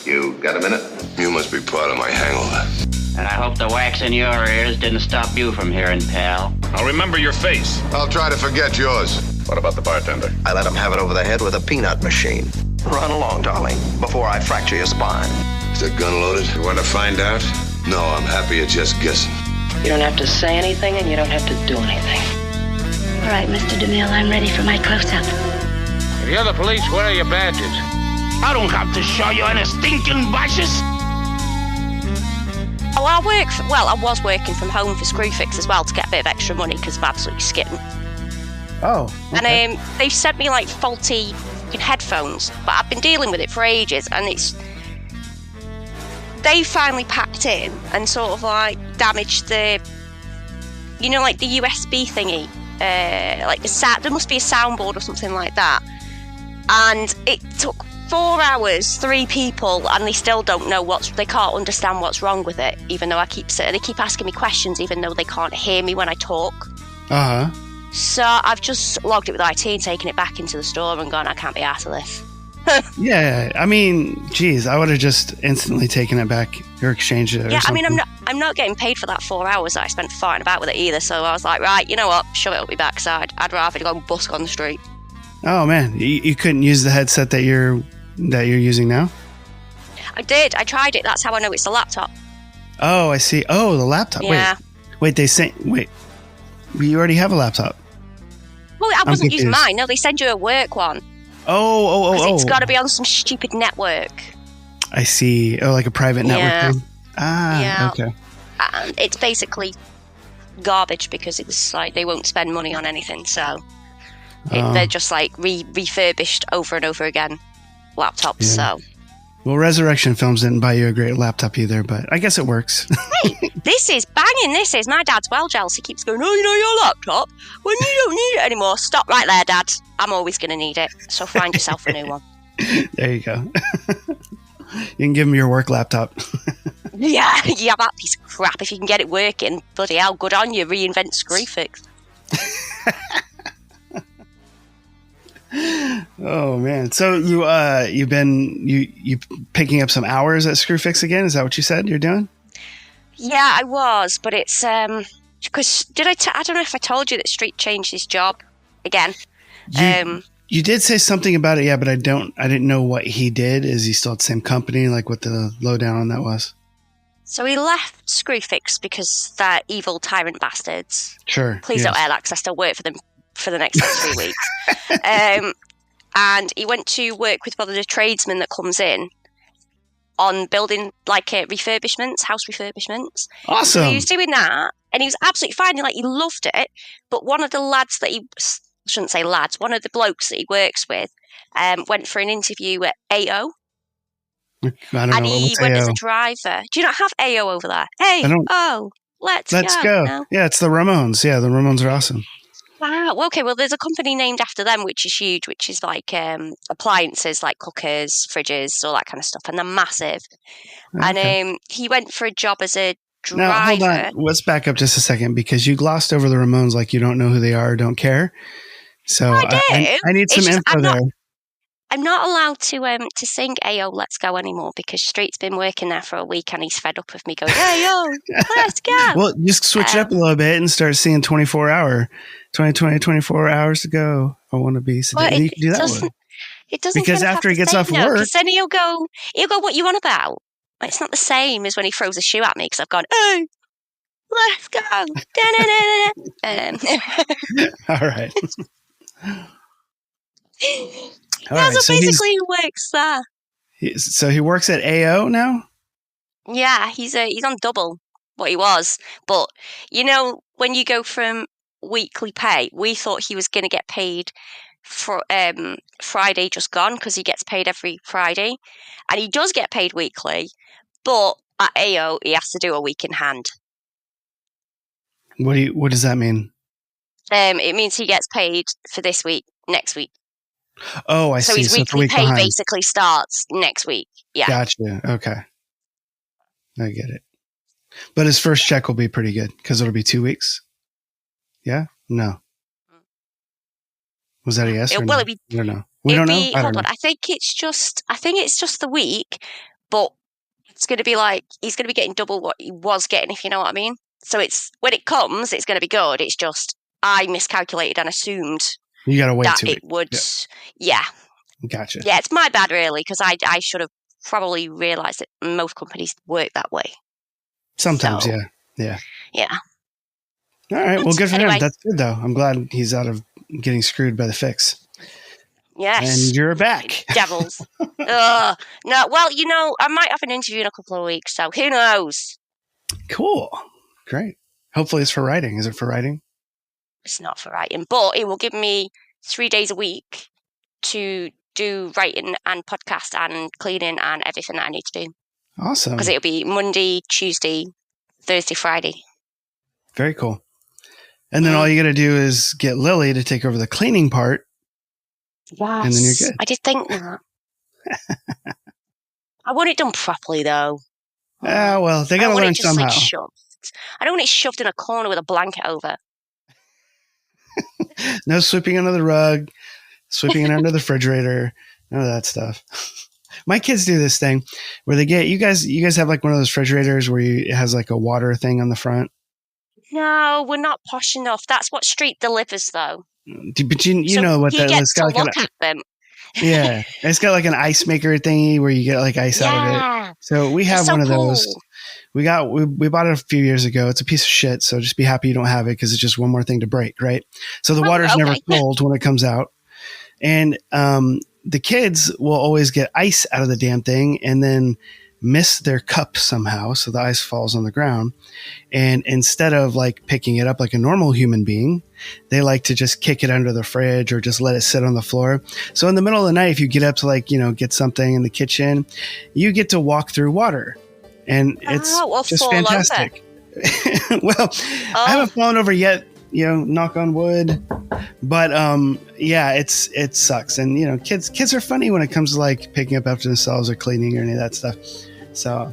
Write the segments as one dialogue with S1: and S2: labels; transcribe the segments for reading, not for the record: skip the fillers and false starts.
S1: You got a minute?
S2: You must be part of my hangover.
S3: And I hope the wax in your ears didn't stop you from hearing, pal.
S4: I'll remember your face.
S2: I'll try to forget yours.
S1: What about the bartender?
S5: I let him have it over the head with a peanut machine. Run along, darling, before I fracture your spine.
S2: Is that gun loaded? You want to find out? No, I'm happy at just guessing.
S6: You don't have to say anything and you don't have to do anything.
S7: All right, Mr. DeMille, I'm ready for my close-up.
S4: If you're the police, where are your badges?
S3: I don't have to show you any stinking badges.
S8: Oh, I was working from home for Screwfix as well to get a bit of extra money because of absolutely skitting.
S9: Oh, okay.
S8: And they've sent me like faulty headphones, but I've been dealing with it for ages, and they finally packed in and sort of like damaged the, like the USB thingy, like there must be a soundboard or something like that, and it took 4 hours, 3 people, and they still don't know they can't understand what's wrong with it, even though they keep asking me questions, even though they can't hear me when I talk.
S9: Uh-huh.
S8: So I've just logged it with IT and taken it back into the store and gone, I can't be arsed of this.
S9: Yeah, I mean, geez, I would have just instantly taken it back or exchanged it.
S8: Yeah,
S9: or something.
S8: I mean, I'm not getting paid for that 4 hours that I spent farting about with it either. So I was like, right, you know what? Shove it up my backside. I'd rather go and busk on the street.
S9: Oh man, you couldn't use the headset that you're using now?
S8: I did. I tried it. That's how I know it's the laptop.
S9: Oh, I see. Oh, the laptop.
S8: Yeah.
S9: Wait. You already have a laptop.
S8: Well, I wasn't using mine. No, they send you a work one.
S9: Oh.
S8: It's got to be on some stupid network.
S9: I see. Oh, like a private network thing?
S8: Yeah.
S9: Okay.
S8: And it's basically garbage because it's like they won't spend money on anything. So they're just like refurbished over and over again laptops.
S9: Yeah.
S8: So.
S9: Well, Resurrection Films didn't buy you a great laptop either, but I guess it works.
S8: Hey, this is banging. My dad's well jealous. He keeps going, your laptop? When you don't need it anymore. Stop right there, Dad. I'm always going to need it. So find yourself a new one.
S9: There you go. You can give him your work laptop.
S8: Yeah, that piece of crap. If you can get it working, bloody hell, good on you. Reinvent Screwfix.
S9: Oh man! So you've been picking up some hours at Screwfix again? Is that what you said you're doing?
S8: Yeah, I was, but it's because I don't know if I told you that Street changed his job again.
S9: You did say something about it, yeah, but I didn't know what he did. Is he still at the same company? Like what the lowdown on that was? So
S8: he left Screwfix because they're evil tyrant bastards.
S9: Sure.
S8: Please don't air that because I still work for them for the next 3 weeks. And he went to work with one of the tradesmen that comes in on building like refurbishments, house refurbishments.
S9: Awesome.
S8: So he was doing that and he was absolutely fine. He loved it. But one of the lads that one of the blokes that he works with went for an interview at AO.
S9: And
S8: he went as a driver. Do you not have AO over there? Hey, let's go. No?
S9: Yeah, it's the Ramones. Yeah, the Ramones are awesome.
S8: Wow. Okay. Well, there's a company named after them, which is huge, which is like appliances, like cookers, fridges, all that kind of stuff, and they're massive. Okay. And he went for a job as a driver.
S9: Now, hold on. Let's back up just a second because you glossed over the Ramones like you don't know who they are or don't care. So I need some info there.
S8: I'm not allowed to sing "Ayo, let's go" anymore because Street's been working there for a week and he's fed up with me going "Ayo, let's go."
S9: Well, just switch it up a little bit and start singing 24 hours to go. I want to be.
S8: Well,
S9: you can do that one.
S8: It doesn't
S9: because after he gets off work,
S8: because then he'll go. What you on about? It's not the same as when he throws a shoe at me because I've gone, "Hey, let's go."
S9: All right.
S8: So basically he works there.
S9: So he works at AO now?
S8: Yeah, he's on double what he was. But, when you go from weekly pay, we thought he was going to get paid for Friday just gone because he gets paid every Friday. And he does get paid weekly, but at AO he has to do a week in hand.
S9: What does that mean?
S8: It means he gets paid for this week, next week.
S9: Oh, I see.
S8: So his weekly pay basically starts next week. Yeah.
S9: Gotcha. Okay. I get it. But his first check will be pretty good because it'll be 2 weeks. Yeah? No. Was that a yes?
S8: Well,
S9: no? I don't know. We don't know.
S8: Hold on. I think it's just the week, but it's going to be like he's going to be getting double what he was getting, if you know what I mean. So it's when it comes, it's going to be good. It's just I miscalculated and assumed
S9: You got to wait
S8: that
S9: 2
S8: it
S9: weeks.
S8: would. Yeah.
S9: Gotcha.
S8: Yeah, it's my bad, really, because I should have probably realised that most companies work that way.
S9: Sometimes,
S8: So,
S9: yeah.
S8: Yeah.
S9: All right. Well, good for him.
S8: Anyway.
S9: That's good, though. I'm glad he's out of getting screwed by the fix.
S8: Yes.
S9: And you're back.
S8: Devils. No, well, I might have an interview in a couple of weeks, so who knows?
S9: Cool. Great. Hopefully it's for writing. Is it for writing?
S8: It's not for writing, but it will give me 3 days a week to do writing and podcast and cleaning and everything that I need to do.
S9: Awesome.
S8: Because it'll be Monday, Tuesday, Thursday, Friday.
S9: Very cool. And then all you got to do is get Lily to take over the cleaning part.
S8: Yes.
S9: And then you're good.
S8: I did think that. I want it done properly, though.
S9: Well, they got to learn somehow.
S8: I don't want it shoved in a corner with a blanket over.
S9: No sweeping under the rug, sweeping it under the refrigerator, none of that stuff. My kids do this thing where they get you guys have like one of those refrigerators where it has like a water thing on the front.
S8: No, we're not posh enough. That's what Street delivers, though.
S9: But you know what that
S8: it's got.
S9: like
S8: Look at them.
S9: Yeah, it's got like an ice maker thingy where you get like ice out of it. So we have one of those. We bought it a few years ago. It's a piece of shit. So just be happy you don't have it because it's just one more thing to break, right? So the water's never cold when it comes out, and the kids will always get ice out of the damn thing and then miss their cup somehow. So the ice falls on the ground. And instead of like picking it up like a normal human being, they like to just kick it under the fridge or just let it sit on the floor. So in the middle of the night, if you get up to like, get something in the kitchen, you get to walk through water. And it's just fantastic. Well, I haven't fallen over yet, knock on wood. But it sucks. And kids are funny when it comes to like picking up after themselves or cleaning or any of that stuff. So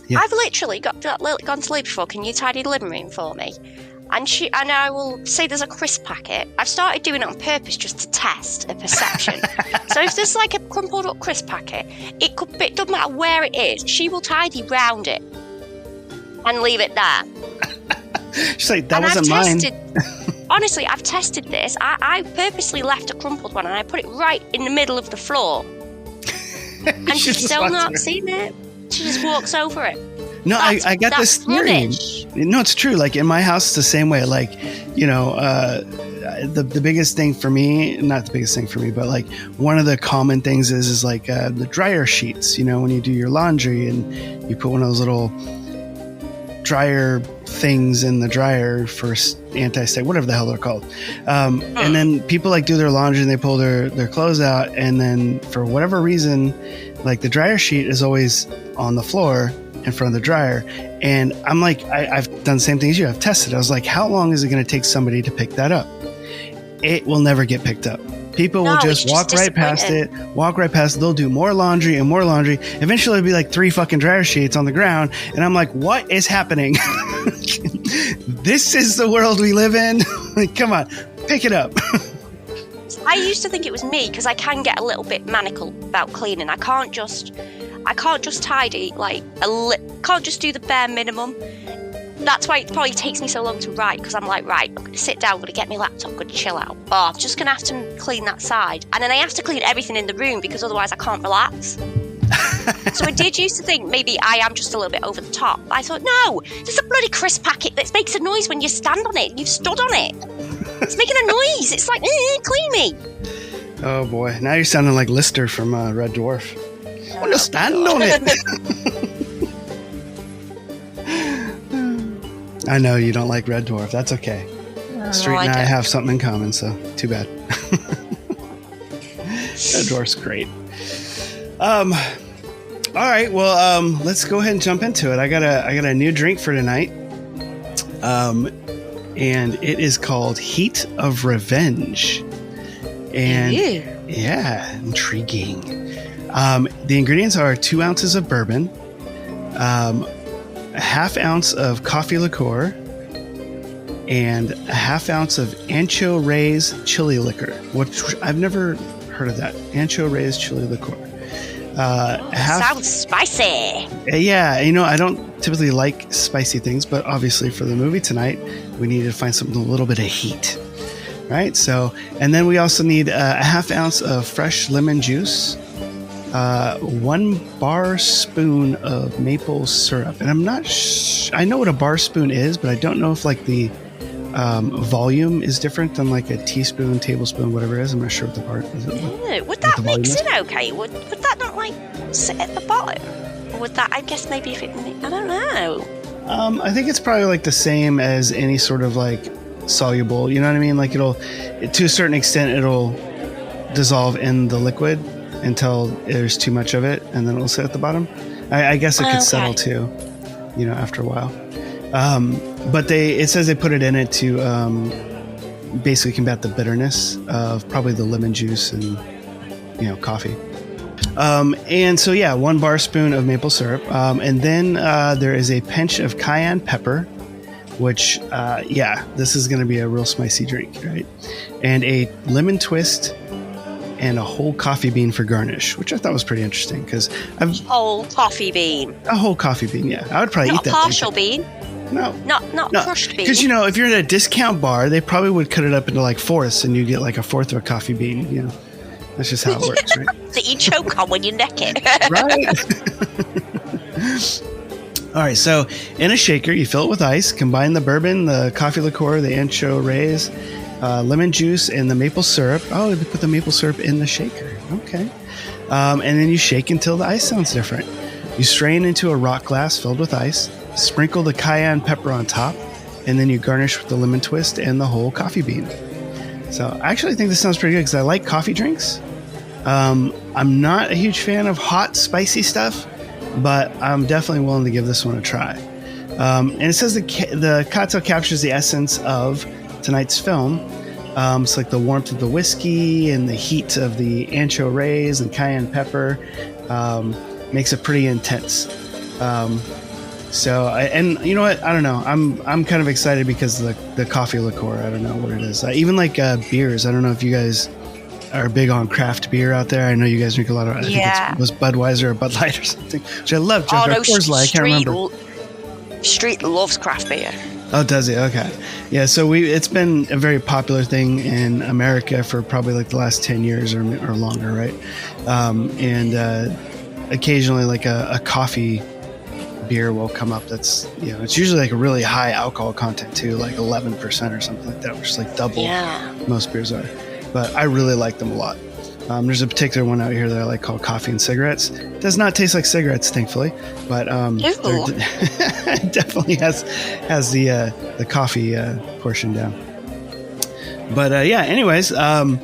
S9: yeah.
S8: I've literally gone to sleep before. Can you tidy the living room for me? And I will say there's a crisp packet. I've started doing it on purpose just to test a perception. So if there's like a crumpled up crisp packet, it doesn't matter where it is. She will tidy round it and leave it there.
S9: She's like, that wasn't mine.
S8: Honestly, I've tested this. I purposely left a crumpled one and I put it right in the middle of the floor. And she's still not seen it. She just walks over it.
S9: No, I got this theory. No, it's true. Like in my house, it's the same way. Like, the biggest thing for me, not the biggest thing for me, but like one of the common things is like the dryer sheets, when you do your laundry and you put one of those little dryer things in the dryer for anti-static, whatever the hell they're called. And then people like do their laundry and they pull their clothes out. And then for whatever reason, like the dryer sheet is always on the floor in front of the dryer. And I'm like, I've done the same thing as you. I've tested. I was like, how long is it going to take somebody to pick that up? It will never get picked up. People will just walk right past it. They'll do more laundry and more laundry. Eventually it'll be like 3 fucking dryer sheets on the ground. And I'm like, what is happening? This is the world we live in. Like, come on, pick it up.
S8: I used to think it was me because I can get a little bit maniacal about cleaning. I can't just tidy can't just do the bare minimum. That's why it probably takes me so long to write, because I'm like, right, I'm going to sit down, I'm going to get my laptop, I'm going to chill out. Oh, I'm just going to have to clean that side. And then I have to clean everything in the room because otherwise I can't relax. So I did used to think maybe I am just a little bit over the top. But I thought, no, there's a bloody crisp packet that makes a noise when you stand on it. You've stood on it. It's making a noise. It's like, clean me.
S9: Oh, boy. Now you're sounding like Lister from Red Dwarf. I want to stand on it. I know you don't like Red Dwarf. That's okay. Street and I have something in common, so too bad. Red Dwarf's great. All right, well, let's go ahead and jump into it. I got a new drink for tonight, and it is called Heat of Revenge. And yeah, intriguing. The ingredients are 2 ounces of bourbon, a half ounce of coffee liqueur, and a half ounce of Ancho Reyes chili liquor, which I've never heard of that. Ancho Reyes chili liqueur.
S8: Sounds spicy.
S9: Yeah, I don't typically like spicy things, but obviously for the movie tonight, we needed to find something with a little bit of heat. Right? So, and then we also need a half ounce of fresh lemon juice, 1 bar spoon of maple syrup. And I'm not I know what a bar spoon is, but I don't know if like the volume is different than like a teaspoon, tablespoon, whatever it is. I'm not sure what the bar is.
S8: Would that mix in okay? Would that not like sit at the bottom? Or would that, I guess maybe if it, I don't know.
S9: I think it's probably like the same as any sort of like soluble, you know what I mean? Like it'll, to a certain extent, it'll dissolve in the liquid until there's too much of it, and then it'll sit at the bottom. I guess it could settle too, after a while. But it says they put it in it to basically combat the bitterness of probably the lemon juice and coffee. And so 1 bar spoon of maple syrup, and then there is a pinch of cayenne pepper, which this is going to be a real spicy drink, right? And a lemon twist and a whole coffee bean for garnish, which I thought was pretty interesting because
S8: whole coffee bean.
S9: A whole coffee bean, yeah. I would probably eat that.
S8: Not a partial bean.
S9: No,
S8: not crushed bean.
S9: Because if you're at a discount bar, they probably would cut it up into like fourths, and you get like a fourth of a coffee bean. That's just how it works, right?
S8: That you choke on when you neck it.
S9: Right. All right. So in a shaker, you fill it with ice. Combine the bourbon, the coffee liqueur, the ancho rays, lemon juice, and the maple syrup. Oh, they put the maple syrup in the shaker. Okay. And then you shake until the ice sounds different. You strain into a rock glass filled with ice. Sprinkle the cayenne pepper on top, and then you garnish with the lemon twist and the whole coffee bean. So I actually think this sounds pretty good because I like coffee drinks. I'm not a huge fan of hot, spicy stuff, but I'm definitely willing to give this one a try. And it says the cocktail captures the essence of tonight's film. It's like the warmth of the whiskey and the heat of the ancho rays and cayenne pepper makes it pretty intense. And you know what? I don't know. I'm kind of excited because of the coffee liqueur. I don't know what it is. Even like beers. I don't know if you guys are big on craft beer out there. I know you guys drink a lot of. I think it was Budweiser or Bud Light or something, which I love. Coors Light. I can't remember.
S8: Street loves craft beer.
S9: Oh, does it? Okay. Yeah. So it's been a very popular thing in America for probably like the last 10 years or longer, right? And occasionally like a coffee beer will come up that's it's usually like a really high alcohol content too, like 11% or something like that, which is like double most beers are. But I really like them a lot. There's a particular one out here that I like called Coffee and Cigarettes. It does not taste like cigarettes, thankfully, but it definitely has the coffee portion down. But anyways, I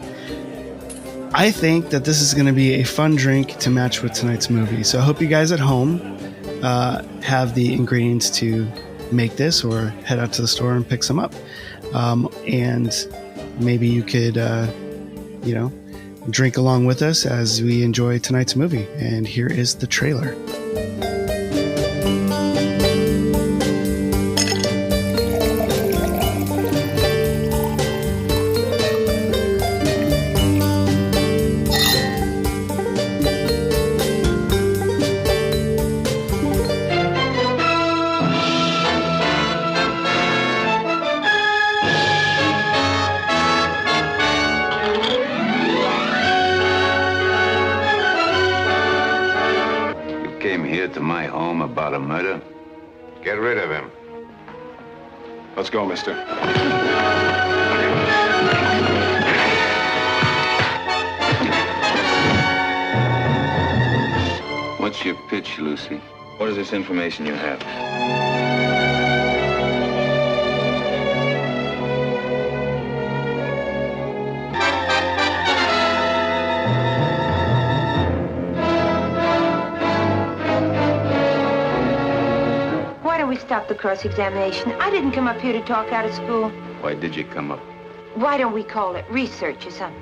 S9: think that this is going to be a fun drink to match with tonight's movie. So I hope you guys at home have the ingredients to make this, or head out to the store and pick some up. And maybe you could, drink along with us as we enjoy tonight's movie. And here is the trailer.
S2: About a murder? Get rid of him.
S1: Let's go, mister.
S2: What's your pitch, Lucy?
S1: What is this information you have?
S10: Stop the cross-examination. I didn't come up here to talk out of school.
S2: Why did you come up?
S10: Why don't we call it research or something?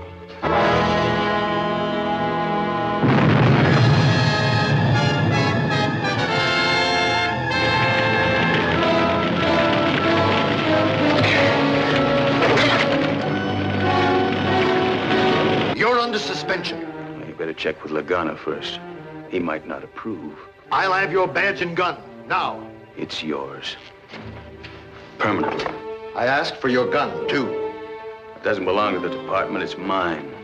S5: You're under suspension.
S2: Well, you better check with Lagana first.
S1: He might not approve.
S5: I'll have your badge and gun, now.
S1: It's yours. Permanently.
S5: I asked for your gun, too.
S1: It doesn't belong to the department, it's mine.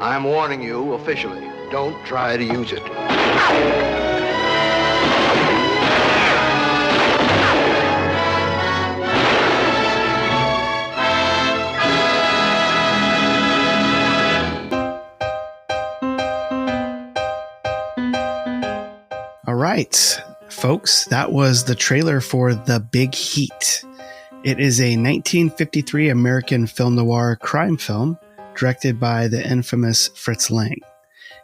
S5: I'm warning you officially. Don't try to use it.
S9: All right, folks, that was the trailer for The Big Heat. It is a 1953 American film noir crime film directed by the infamous Fritz Lang.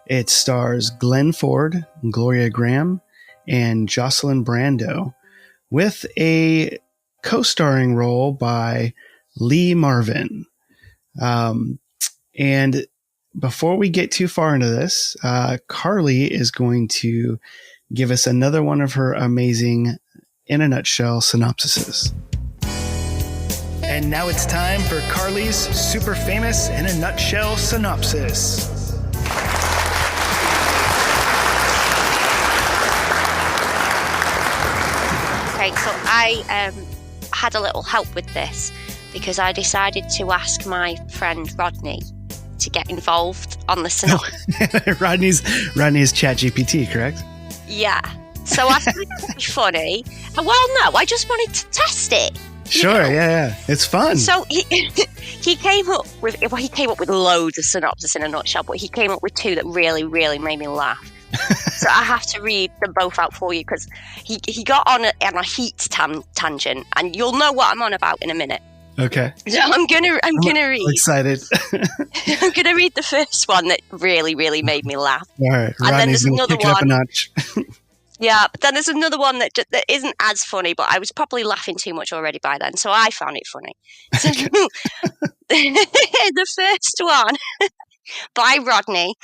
S9: It stars Glenn Ford, Gloria Grahame, and Jocelyn Brando, with a co-starring role by Lee Marvin. And before we get too far into this, Carly is going to give us another one of her amazing, in a nutshell, synopsises. And now it's time for Carly's super famous, in a nutshell, synopsis.
S8: Okay, so I had a little help with this because I decided to ask my friend Rodney to get involved on the synopsis.
S9: Rodney's ChatGPT, correct?
S8: Yeah. So I thought it would be funny. Well, no, I just wanted to test it.
S9: Sure, yeah. It's fun.
S8: So he came up with loads of synopsis in a nutshell, but he came up with two that really, really made me laugh. So I have to read them both out for you because he got on a heat tangent, and you'll know what I'm on about in a minute.
S9: Okay.
S8: So I'm gonna read.
S9: I'm excited.
S8: I'm gonna read the first one that really, really made me laugh.
S9: All right.
S8: And then there's another
S9: pick it up a
S8: one.
S9: notch.
S8: Yeah, but then there's another one that isn't as funny, but I was probably laughing too much already by then, so I found it funny. So, the first one by Rodney.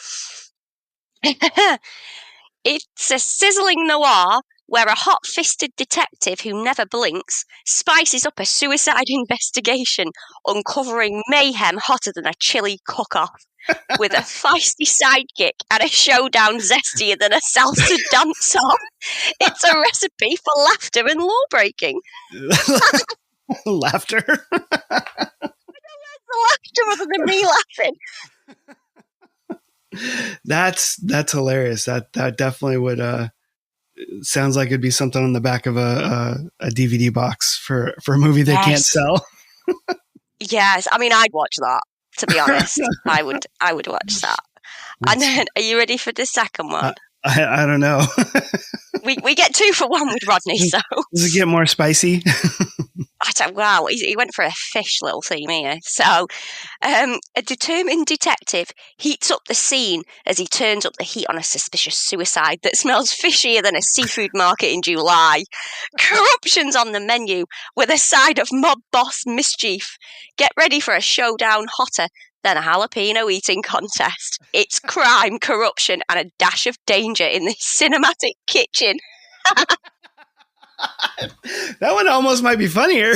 S8: It's a sizzling noir where a hot-fisted detective who never blinks spices up a suicide investigation, uncovering mayhem hotter than a chili cook-off, with a feisty sidekick and a showdown zestier than a salsa dance-off. It's a recipe for laughter and law-breaking.
S9: Laughter?
S8: The laughter other than me laughing.
S9: That's hilarious. That definitely would sounds like it'd be something on the back of a DVD box for a movie they can't sell.
S8: Yes, I mean I'd watch that, to be honest. I would watch that. And then, are you ready for the second one?
S9: I don't know.
S8: we get 2 for 1 with Rodney, so
S9: does it get more spicy?
S8: Wow, he went for a fish little theme here. So, a determined detective heats up the scene as he turns up the heat on a suspicious suicide that smells fishier than a seafood market in July. Corruption's on the menu with a side of mob boss mischief. Get ready for a showdown hotter than a jalapeno eating contest. It's crime, corruption, and a dash of danger in this cinematic kitchen.
S9: That one almost might be funnier.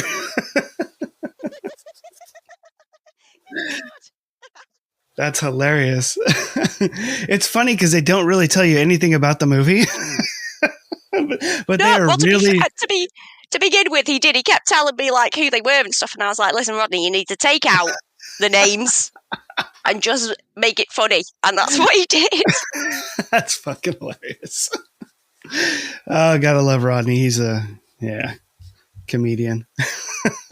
S9: That's hilarious. It's funny because they don't really tell you anything about the movie. but they are really...
S8: To begin with, he did. He kept telling me like who they were and stuff, and I was like, listen, Rodney, you need to take out the names and just make it funny. And that's what he did.
S9: That's fucking hilarious. Oh, gotta love Rodney. He's a comedian.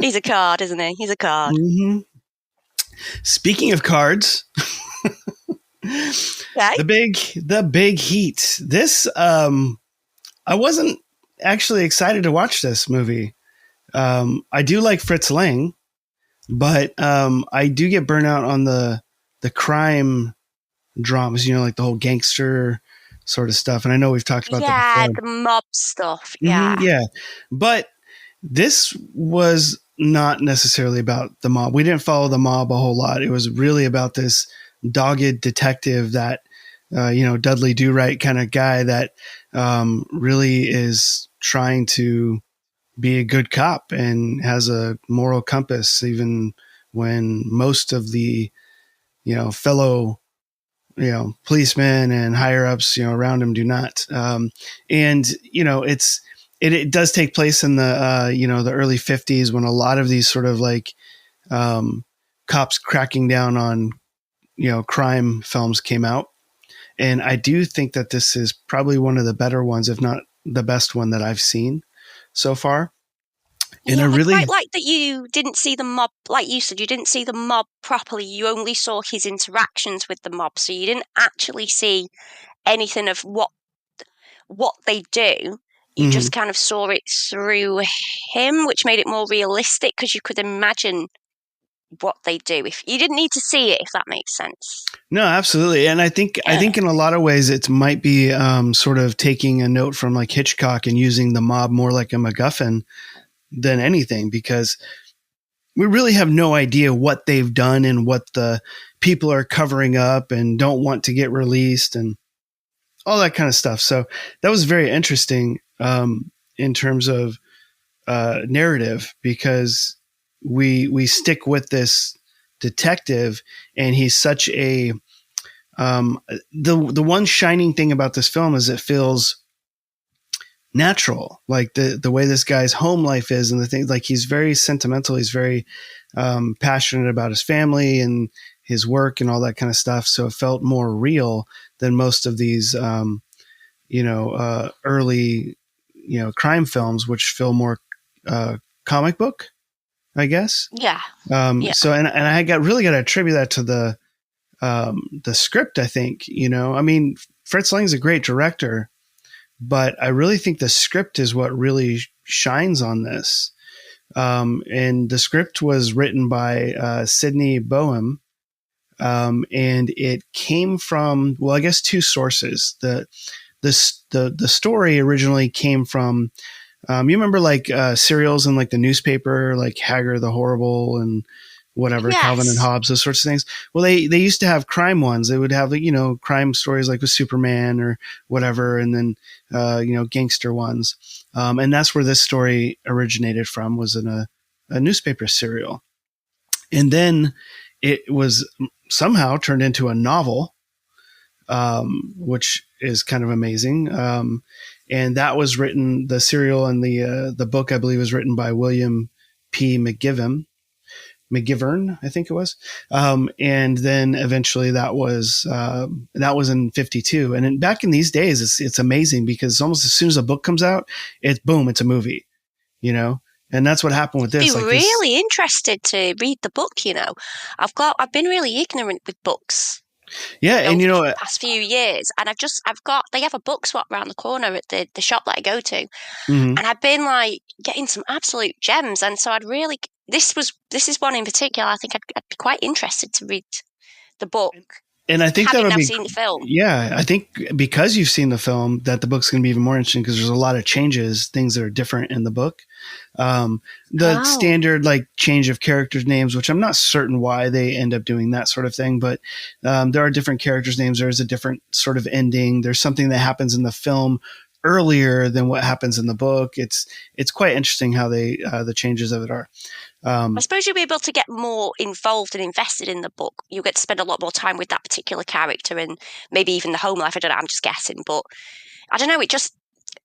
S8: He's a card, isn't he? He's a card.
S9: Mm-hmm. Speaking of cards,
S8: okay.
S9: the big heat. This I wasn't actually excited to watch this movie. I do like Fritz Lang, but I do get burnt out on the crime dramas, like the whole gangster sort of stuff. And I know we've talked about that before.
S8: The mob stuff. Yeah.
S9: Mm-hmm, yeah. But this was not necessarily about the mob. We didn't follow the mob a whole lot. It was really about this dogged detective that, Dudley Do-Right kind of guy that really is trying to be a good cop and has a moral compass, even when most of the, fellow policemen and higher ups, around him do not. And it does take place in the, the early 50s when a lot of these sort of like cops cracking down on, crime films came out. And I do think that this is probably one of the better ones, if not the best one that I've seen so far. And I really
S8: quite like that you didn't see the mob, like you said, you didn't see the mob properly. You only saw his interactions with the mob, so you didn't actually see anything of what they do. You just kind of saw it through him, which made it more realistic because you could imagine what they do. If you didn't need to see it, if that makes sense. No,
S9: absolutely. And I think in a lot of ways it might be sort of taking a note from like Hitchcock and using the mob more like a MacGuffin than anything, because we really have no idea what they've done and what the people are covering up and don't want to get released and all that kind of stuff. So that was very interesting in terms of narrative, because we stick with this detective and he's such a the one shining thing about this film is it feels natural, like the way this guy's home life is and the things, like he's very sentimental. He's very passionate about his family and his work and all that kind of stuff. So it felt more real than most of these, early, crime films, which feel more comic book, I guess.
S8: Yeah.
S9: So, and I really got to attribute that to the script, I think, I mean, Fritz Lang's a great director, but I really think the script is what really shines on this. And the script was written by Sydney Boehm, and it came from, well, I guess two sources. The story originally came from, you remember like serials in like the newspaper, like Hagar the Horrible and whatever, yes. Calvin and Hobbes, those sorts of things. Well, they used to have crime ones. They would have, crime stories like with Superman or whatever. And then, gangster ones. And that's where this story originated from, was in a newspaper serial. And then it was somehow turned into a novel, which is kind of amazing. And that was written, the serial and the book, I believe, was written by William P. McGivern, I think it was. And then eventually that was in 52. And back in these days, it's amazing because almost as soon as a book comes out, it's a movie, and that's what happened with this.
S8: I'm really interested to read the book, I've been really ignorant with books.
S9: Yeah. And
S8: the past few years, and they have a book swap around the corner at the shop that I go to. And I've been like getting some absolute gems. And so this is one in particular. I think I'd be quite interested to read the book.
S9: And I think
S8: having now seen the film.
S9: Yeah, I think because you've seen the film, that the book's going to be even more interesting because there's a lot of changes, things that are different in the book. Standard like change of characters' names, which I'm not certain why they end up doing that sort of thing, but there are different characters' names. There's a different sort of ending. There's something that happens in the film earlier than what happens in the book. It's quite interesting how the changes of it are.
S8: I suppose you'll be able to get more involved and invested in the book. You'll get to spend a lot more time with that particular character and maybe even the home life. I don't know, I'm just guessing. But I don't know,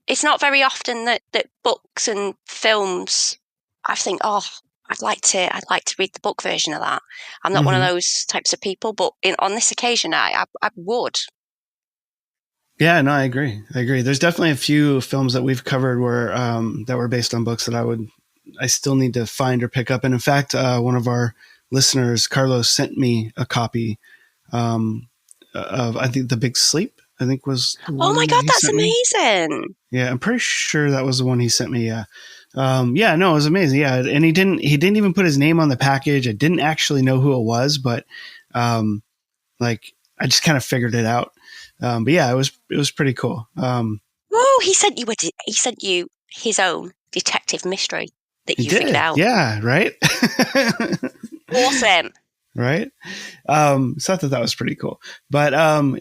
S8: it's not very often that books and films, I think, I'd like to read the book version of that. I'm not one of those types of people, but on this occasion, I would.
S9: Yeah, no, I agree. There's definitely a few films that we've covered where that were based on books that I still need to find or pick up. And in fact, one of our listeners, Carlos, sent me a copy of, I think, The Big Sleep, I think was.
S8: Oh my God, that's amazing.
S9: Yeah, I'm pretty sure that was the one he sent me. Yeah. Yeah, no, it was amazing. Yeah. And he didn't even put his name on the package. I didn't actually know who it was, but I just kind of figured it out. But yeah, it was pretty cool.
S8: He sent you his own detective mystery that you figured out.
S9: Yeah, right.
S8: Awesome.
S9: Right. So I thought that was pretty cool. But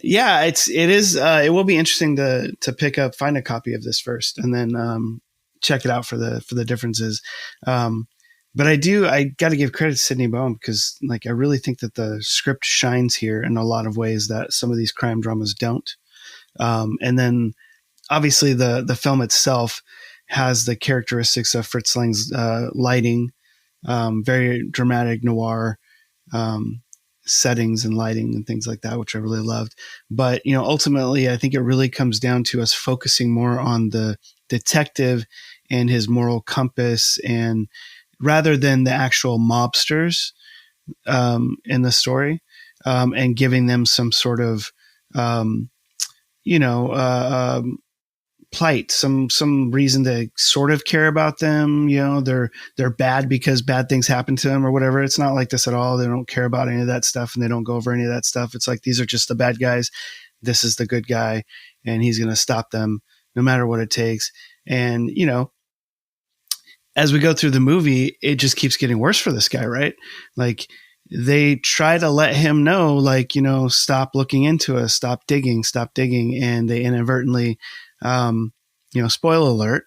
S9: yeah, it will be interesting to find a copy of this first and then check it out for the differences. But I got to give credit to Sydney Boehm because, like, I really think that the script shines here in a lot of ways that some of these crime dramas don't. And then, obviously, the film itself has the characteristics of Fritz Lang's lighting, very dramatic noir settings and lighting and things like that, which I really loved. But, you know, ultimately, I think it really comes down to us focusing more on the detective and his moral compass, and rather than the actual mobsters in the story, and giving them some sort of, plight, some reason to sort of care about them. You know, they're bad because bad things happen to them or whatever. It's not like this at all. They don't care about any of that stuff, and they don't go over any of that stuff. It's like, these are just the bad guys. This is the good guy, and he's going to stop them no matter what it takes. And, you know, as we go through the movie, it just keeps getting worse for this guy, right? Like, they try to let him know, like, you know, stop looking into us, stop digging. And they inadvertently, spoiler alert,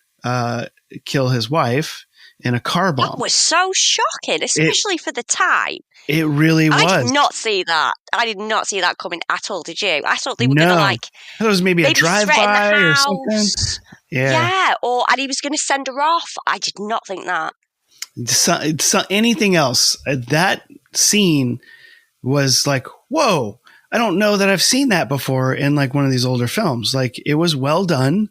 S9: kill his wife in a car bomb.
S8: That was so shocking, especially for the time.
S9: It really was.
S8: I did not see that. I did not see that coming at all, did you? I thought they were going to, like...
S9: I thought it was maybe a drive-by or something.
S8: Yeah, and he was going to send her off. I did not think that.
S9: Anything else. That scene was like, whoa, I don't know that I've seen that before in like one of these older films. Like, it was well done,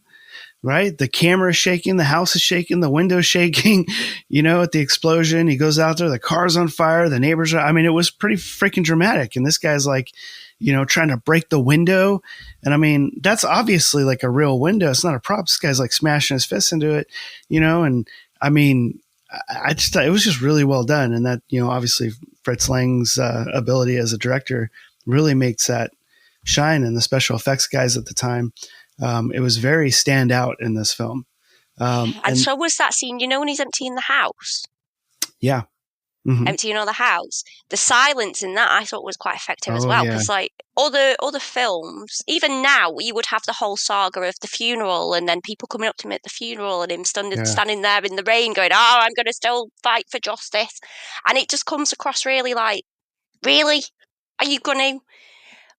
S9: right? The camera is shaking, the house is shaking, the window's shaking, you know, at the explosion. He goes out there, the car's on fire, the neighbors are, I mean, it was pretty freaking dramatic. And this guy's like, you know, trying to break the window. And I mean, that's obviously like a real window. It's not a prop. This guy's like smashing his fist into it, you know? And I mean, I just thought it was just really well done. And that, you know, obviously Fritz Lang's ability as a director really makes that shine. And the special effects guys at the time, it was very standout in this film.
S8: And so was that scene, you know, when he's emptying the house?
S9: Yeah. Mm-hmm.
S8: Emptying all the house. The silence in that I thought was quite effective as well. Because like other films, even now, you would have the whole saga of the funeral and then people coming up to him at the funeral and him standing there in the rain going, oh, I'm going to still fight for justice. And it just comes across really like, really? Are you going to?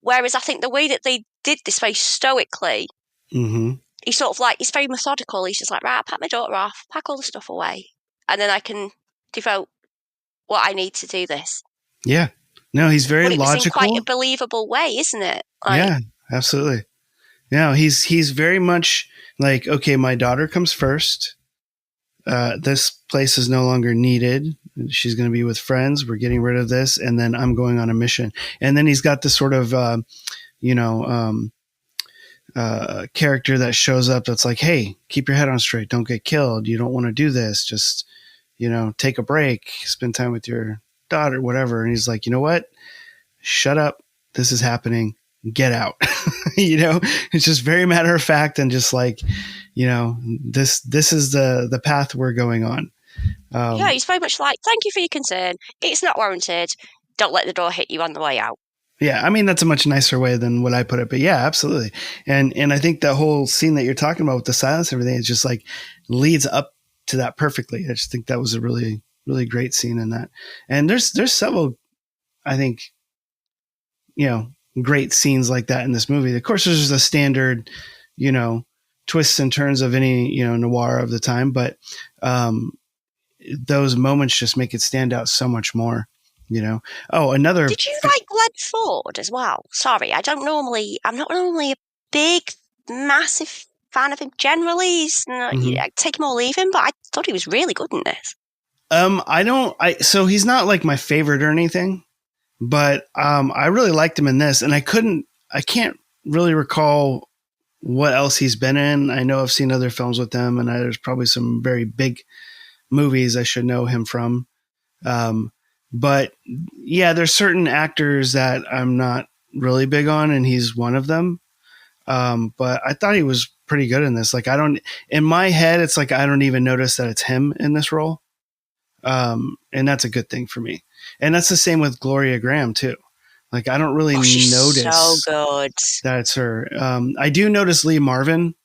S8: Whereas I think the way that they did this very stoically, he's sort of like, he's very methodical. He's just like, right, I'll pack my daughter off, pack all the stuff away, and then I can devote what I need to do this.
S9: Yeah. No, he's very logical.
S8: In quite a believable way, isn't it? Like,
S9: yeah, absolutely. No, he's very much like, okay, my daughter comes first. This place is no longer needed. She's going to be with friends. We're getting rid of this. And then I'm going on a mission. And then he's got this sort of, character that shows up that's like, hey, keep your head on straight. Don't get killed. You don't want to do this. Just, you know, take a break, spend time with your daughter, whatever. And he's like, you know what? Shut up. This is happening. Get out. You know, it's just very matter of fact. And just like, you know, this is the path we're going on.
S8: Yeah, he's very much like, thank you for your concern. It's not warranted. Don't let the door hit you on the way out.
S9: Yeah, I mean, that's a much nicer way than what I put it. But yeah, absolutely. And I think the whole scene that you're talking about with the silence and everything is just like leads up to that perfectly. I just think that was a really, really great scene in that. And there's several, I think, you know, great scenes like that in this movie. Of course, there's the standard, you know, twists and turns of any, you know, noir of the time, but those moments just make it stand out so much more, you know. Oh, another.
S8: Did you like Glenn Ford as well? Sorry, I'm not normally a big, massive fan of him generally. I take him or leave him, but I thought he was really good in this.
S9: So he's not like my favorite or anything, but I really liked him in this, and I can't really recall what else he's been in. I know I've seen other films with him, and there's probably some very big movies I should know him from. But yeah, there's certain actors that I'm not really big on, and he's one of them. But I thought he was pretty good in this. Like, in my head, it's like, I don't even notice that it's him in this role. And that's a good thing for me. And that's the same with Gloria Grahame too. Like, I don't really notice
S8: so good
S9: that it's her. I do notice Lee Marvin,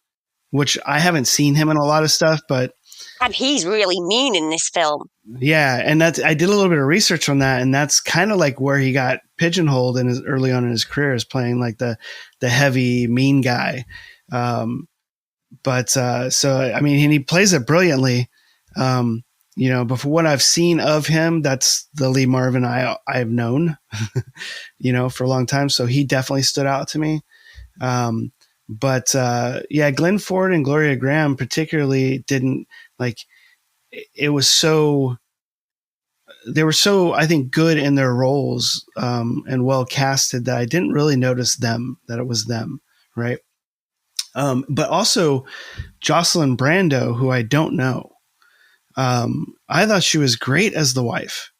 S9: which I haven't seen him in a lot of stuff, but.
S8: And he's really mean in this film.
S9: Yeah, and I did a little bit of research on that, and that's kind of like where he got pigeonholed early on in his career, is playing like the heavy mean guy. But so I mean, and he plays it brilliantly. But for what I've seen of him, that's the Lee Marvin I've known, for a long time. So he definitely stood out to me. But Glenn Ford and Gloria Grahame particularly didn't like. It was they were so, I think, good in their roles and well casted that I didn't really notice that it was them, right? But also Jocelyn Brando, who I don't know. I thought she was great as the wife.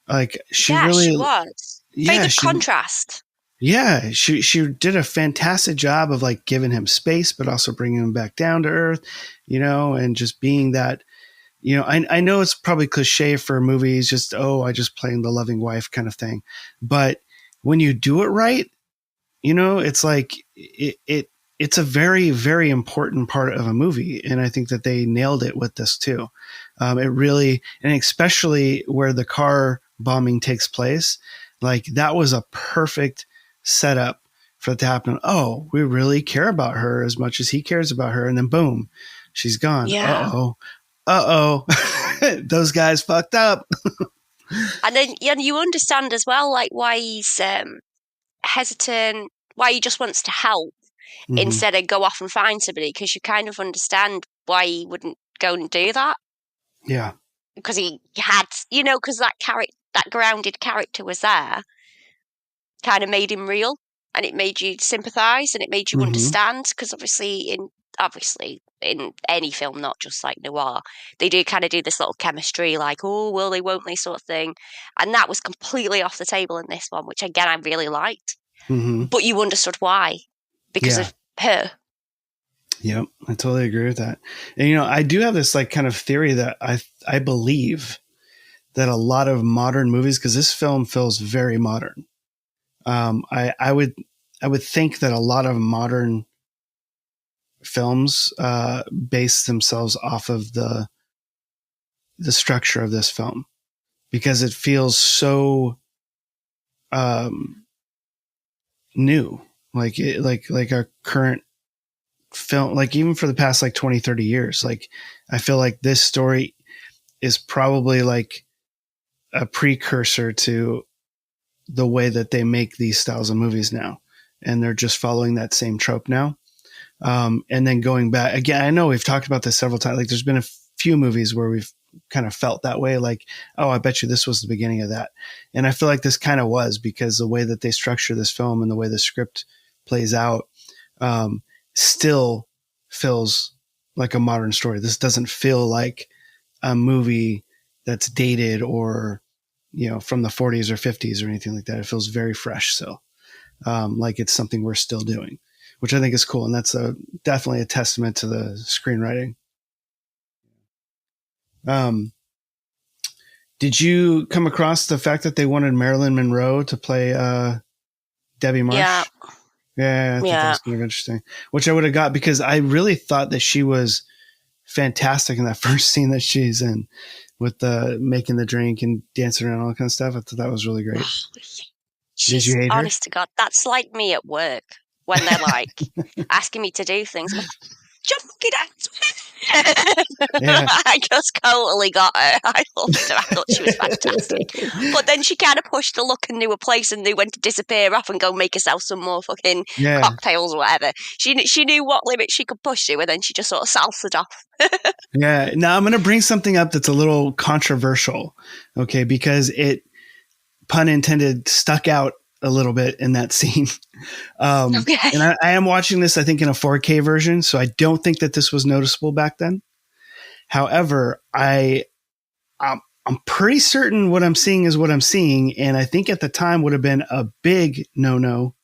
S9: Like she
S8: was.
S9: Yeah,
S8: contrast.
S9: Yeah, she did a fantastic job of like giving him space, but also bringing him back down to earth, and just being that. I know it's probably cliche for movies, just, I just playing the loving wife kind of thing. But when you do it right, it's like it's a very, very important part of a movie. And I think that they nailed it with this too. It really, and especially where the car bombing takes place, like that was a perfect setup for it to happen. Oh, we really care about her as much as he cares about her. And then boom, she's gone.
S8: Yeah.
S9: Uh-oh, those guys fucked up.
S8: And then you understand as well, like why he's hesitant, why he just wants to help instead of go off and find somebody, because you kind of understand why he wouldn't go and do that.
S9: Yeah.
S8: Because he had, because that grounded character was there, kind of made him real, and it made you sympathise and it made you understand, because obviously in any film, not just like noir, they do kind of do this little chemistry, like, oh, will they, won't they, sort of thing. And that was completely off the table in this one, which again, I really liked. But you understood why, because of her.
S9: Yep, I totally agree with that. And, I do have this like kind of theory that I believe that a lot of modern movies, because this film feels very modern. I would think that a lot of modern films base themselves off of the structure of this film, because it feels so new, like our current film, like even for the past like 20, 30 years. Like I feel like this story is probably like a precursor to the way that they make these styles of movies now, and they're just following that same trope now. And then going back again, I know we've talked about this several times. Like there's been a few movies where we've kind of felt that way. Like, oh, I bet you this was the beginning of that. And I feel like this kind of was, because the way that they structure this film and the way the script plays out, still feels like a modern story. This doesn't feel like a movie that's dated or, from the 40s or 50s or anything like that. It feels very fresh. So, like it's something we're still doing, which I think is cool. And that's definitely a testament to the screenwriting. Did you come across the fact that they wanted Marilyn Monroe to play Debbie Marsh?
S8: Yeah.
S9: Yeah, I think that was kind of interesting, which I would have got, because I really thought that she was fantastic in that first scene that she's in with the making the drink and dancing around, all that kind of stuff. I thought that was really great. Did you hate her?
S8: Honest to God, that's like me at work when they're like asking me to do things. Just fucking I just totally got her. I loved her. I thought she was fantastic. But then she kind of pushed the luck and knew a place and knew when to disappear off and go make herself some more fucking cocktails or whatever. She knew what limits she could push to, and then she just sort of salsaed off.
S9: Yeah. Now I'm going to bring something up that's a little controversial, okay? Because it, pun intended, stuck out a little bit in that scene. Okay. And I am watching this, I think, in a 4K version, so I don't think that this was noticeable back then. However, I'm pretty certain what I'm seeing is what I'm seeing, and I think at the time would have been a big no-no,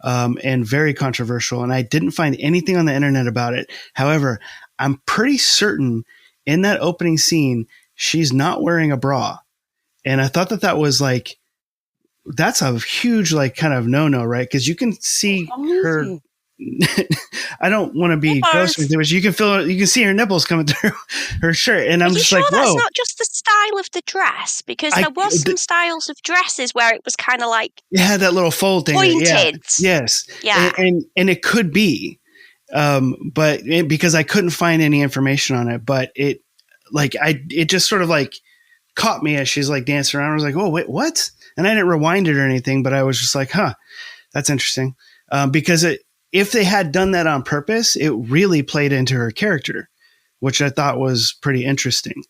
S9: and very controversial, and I didn't find anything on the internet about it. However, I'm pretty certain in that opening scene, she's not wearing a bra. And I thought that was like, that's a huge, like, kind of no-no, right? Because you can see her. I don't want to be gross with it, but you can see her nipples coming through her shirt, and I'm just like, whoa.
S8: That's not just the style of the dress? Because there was some styles of dresses where it was kind of like
S9: it had that little fold thing.
S8: Pointed.
S9: Yeah. Yes.
S8: Yeah.
S9: And it could be, but because I couldn't find any information on it, but it just sort of like caught me as she's like dancing around. I was like, oh, wait, what? And I didn't rewind it or anything, but I was just like, huh, that's interesting. Because if they had done that on purpose, it really played into her character, which I thought was pretty interesting.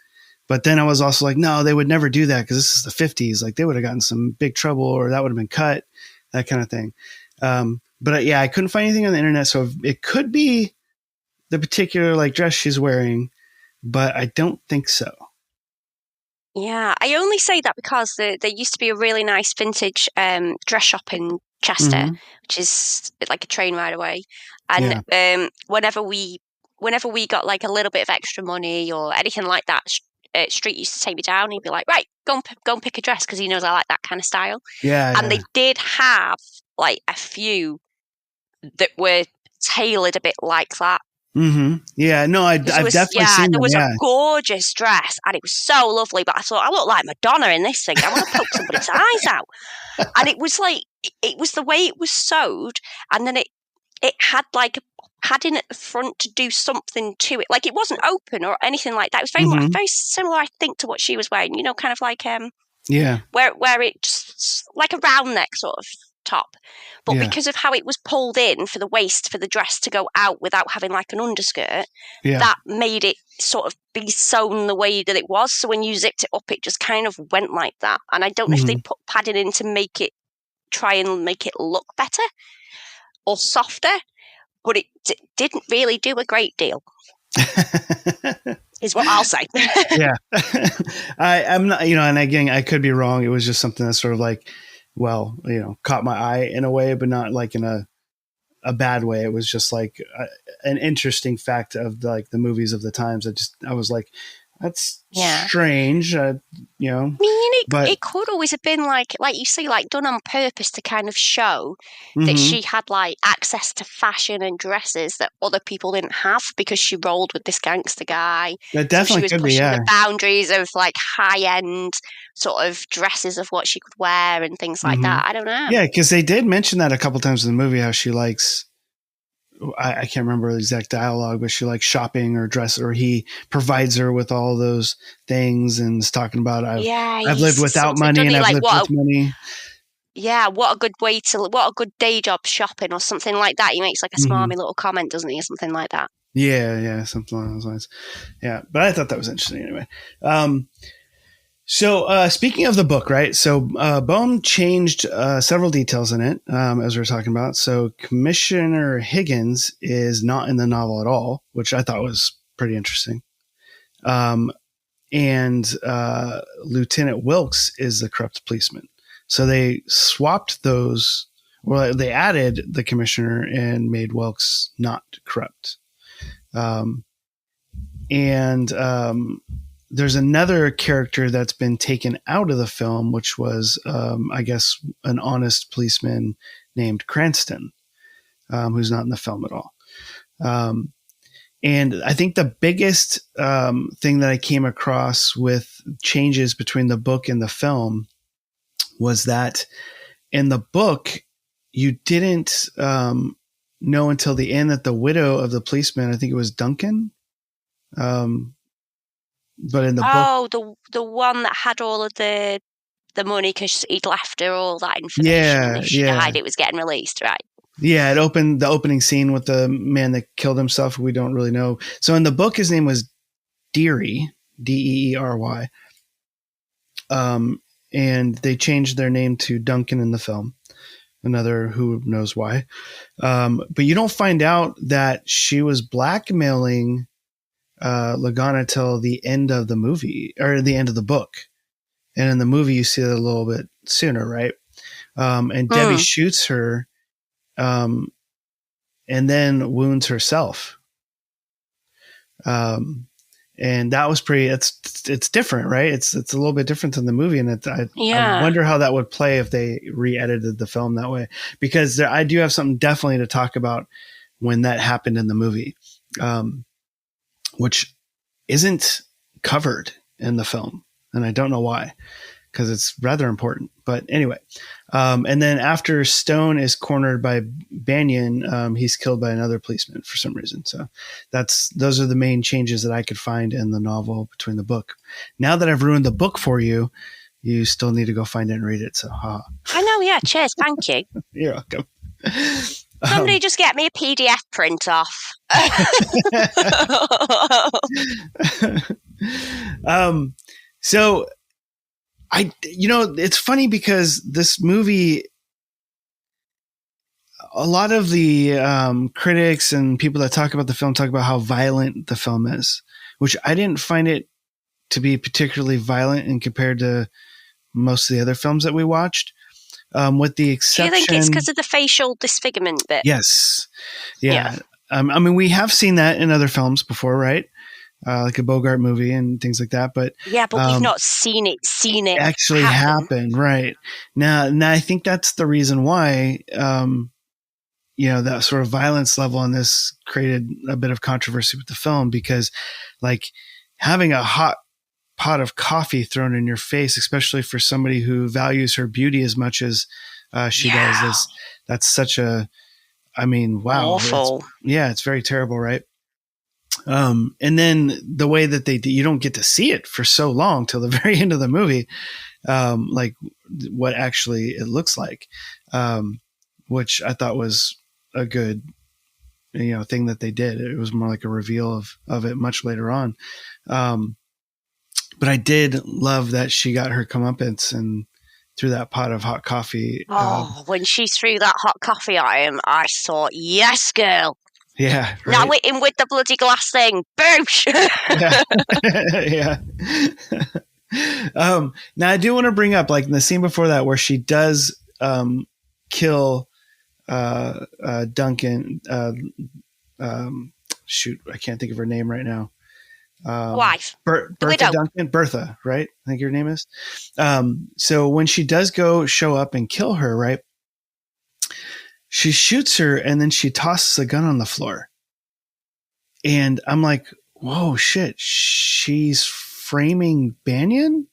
S9: But then I was also like, no, they would never do that because this is the 50s. Like they would have gotten some big trouble or that would have been cut, that kind of thing. But yeah, I couldn't find anything on the internet. So it could be the particular like dress she's wearing, but I don't think so.
S8: Yeah, I only say that because there used to be a really nice vintage dress shop in Chester, which is like a train ride away. And whenever we got like a little bit of extra money or anything like that, Street used to take me down. He'd be like, right, go and pick a dress because he knows I like that kind of style.
S9: Yeah.
S8: And they did have like a few that were tailored a bit like that.
S9: Mm-hmm. Yeah, no, I've definitely seen
S8: there was
S9: them,
S8: a gorgeous dress and it was so lovely, but I thought I look like Madonna in this thing. I want to poke somebody's eyes out. And it was like, it was the way it was sewed, and then it had like a padding at the front to do something to it. Like it wasn't open or anything like that. It was very very similar, I think, to what she was wearing. You know, kind of like where it just like a round neck sort of top, but because of how it was pulled in for the waist for the dress to go out without having like an underskirt, that made it sort of be sewn the way that it was. So when you zipped it up, it just kind of went like that. And I don't know if they put padding in to try and make it look better or softer, but it didn't really do a great deal. Is what I'll say.
S9: Yeah. I'm not, and again, I could be wrong. It was just something that's sort of like, well, caught my eye in a way, but not like in a bad way. It was just like an interesting fact of like the movies of the times. I was like, that's strange, I mean,
S8: it could always have been like you say, like done on purpose to kind of show that she had like access to fashion and dresses that other people didn't have because she rolled with this gangster guy.
S9: That definitely
S8: so she was pushing the boundaries of like high end sort of dresses of what she could wear and things like that. I don't know.
S9: Yeah, because they did mention that a couple times in the movie, how she likes. I can't remember the exact dialogue, but she likes shopping or dress, or he provides her with all those things and is talking about I've lived without money and I've lived with money.
S8: Yeah, what a good day job shopping or something like that. He makes like a smarmy little comment, doesn't he, or something like that.
S9: Yeah, something along those lines. Yeah, but I thought that was interesting anyway. So speaking of the book, right? So Boehm changed several details in it, as we were talking about. So Commissioner Higgins is not in the novel at all, which I thought was pretty interesting. And Lieutenant Wilkes is the corrupt policeman. So they swapped those, or they added the commissioner and made Wilkes not corrupt. There's another character that's been taken out of the film, which was, I guess, an honest policeman named Cranston, who's not in the film at all. And I think the biggest thing that I came across with changes between the book and the film was that in the book, you didn't know until the end that the widow of the policeman, I think it was Duncan, but in the book,
S8: the one that had all of the money because he'd left her all that information.
S9: Yeah,
S8: she died, it was getting released, right?
S9: Yeah, the opening scene with the man that killed himself. We don't really know. So in the book, his name was Deary, Deery. And they changed their name to Duncan in the film. Another who knows why. But you don't find out that she was blackmailing Lagana till the end of the movie or the end of the book. And in the movie, you see it a little bit sooner, right? And Debbie shoots her and then wounds herself. And that was it's different, right? It's a little bit different than the movie. And I wonder how that would play if they re-edited the film that way, because I do have something definitely to talk about when that happened in the movie, which isn't covered in the film. and I don't know why, because it's rather important. But anyway, and then after Stone is cornered by Banyan, he's killed by another policeman for some reason. So those are the main changes that I could find in the novel between the book. Now that I've ruined the book for you, you still need to go find it and read it. So,
S8: I know, yeah. Cheers, thank you.
S9: You're welcome.
S8: Somebody just get me a PDF print off.
S9: So it's funny because this movie, a lot of the critics and people that talk about the film talk about how violent the film is, which I didn't find it to be particularly violent in compared to most of the other films that we watched. With the exception,
S8: do you think it's because of the facial disfigurement bit?
S9: Yes. Yeah. I mean, we have seen that in other films before, right? Like a Bogart movie and things like that. But
S8: we've not seen it
S9: actually happen. Right. Now I think that's the reason why, that sort of violence level on this created a bit of controversy with the film, because like having a hot pot of coffee thrown in your face, especially for somebody who values her beauty as much as she does, that's such a, I mean, wow.
S8: Awful.
S9: It's very terrible, right? And then the way that you don't get to see it for so long till the very end of the movie, like what actually it looks like, which I thought was a good, thing that they did. It was more like a reveal of it much later on. But I did love that she got her comeuppance and threw that pot of hot coffee.
S8: When she threw that hot coffee at him, I thought, yes, girl.
S9: Yeah. Right?
S8: Now hit him with the bloody glass thing. Boosh!
S9: Yeah. Now I do want to bring up, like in the scene before that, where she does kill Duncan. Shoot, I can't think of her name right now.
S8: Wife.
S9: Bertha Duncan. Bertha, right? I think your name is. So when she does go show up and kill her, right? She shoots her and then she tosses the gun on the floor. And I'm like, whoa, shit. She's framing Banyan?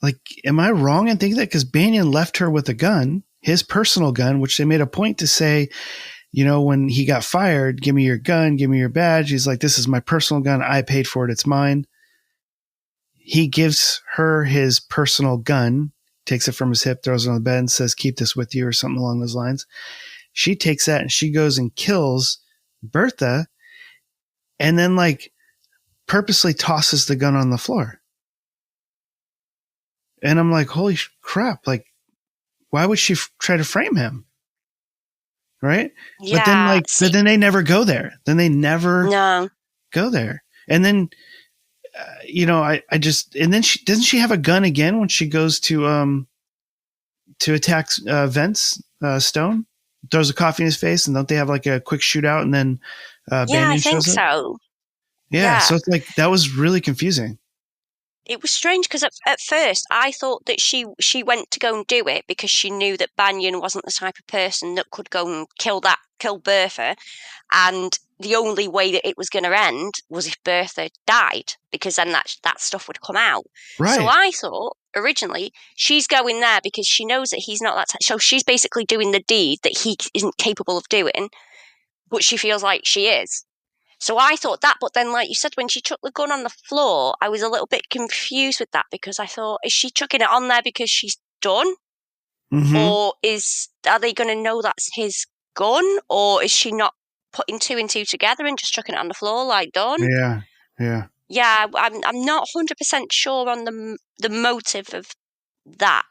S9: Like, am I wrong in thinking that? Because Banyan left her with a gun, his personal gun, which they made a point to say, when he got fired, give me your gun, give me your badge. He's like, this is my personal gun. I paid for it. It's mine. He gives her his personal gun, takes it from his hip, throws it on the bed and says, keep this with you or something along those lines. She takes that and she goes and kills Bertha and then like purposely tosses the gun on the floor. And I'm like, holy crap. Like, why would she try to frame him? Right.
S8: Yeah,
S9: but then they never go there. Then they never go there. And then, I just, and then doesn't she have a gun again when she goes to attack Stone, throws a coffee in his face, and don't they have like a quick shootout and then Banyan shows up? I think
S8: so.
S9: Yeah. So it's like, that was really confusing.
S8: It was strange because at first I thought that she went to go and do it because she knew that Banyan wasn't the type of person that could go and kill Bertha, and the only way that it was going to end was if Bertha died, because then that stuff would come out.
S9: Right.
S8: So I thought originally she's going there because she knows that he's not that type. So she's basically doing the deed that he isn't capable of doing, but she feels like she is. So I thought that, but then like you said, when she chucked the gun on the floor, I was a little bit confused with that because I thought, is she chucking it on there because she's done?
S9: Mm-hmm.
S8: Or are they going to know that's his gun? Or is she not putting two and two together and just chucking it on the floor like done?
S9: Yeah.
S8: Yeah, I'm not 100% sure on the motive of that.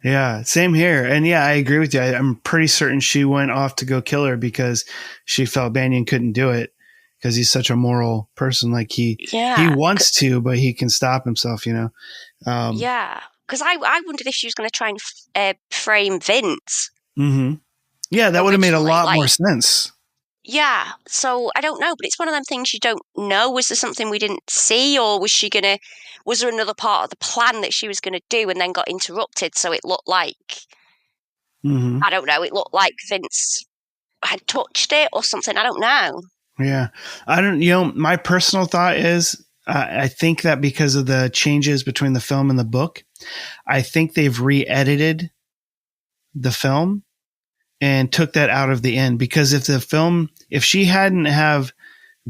S9: Yeah, same here. And yeah, I agree with you. I'm pretty certain she went off to go kill her because she felt Banyan couldn't do it. Because he's such a moral person, like he wants to, but he can stop himself, Yeah,
S8: because I wondered if she was going to try and frame Vince.
S9: Mm-hmm. Yeah, that would have made a lot more sense.
S8: Yeah, so I don't know, but it's one of them things you don't know. Was there something we didn't see, or was there another part of the plan that she was going to do and then got interrupted? So it looked like, I don't know, it looked like Vince had touched it or something. I don't know.
S9: Yeah. I don't, my personal thought is, I think that because of the changes between the film and the book, I think they've re-edited the film and took that out of the end, because if she hadn't have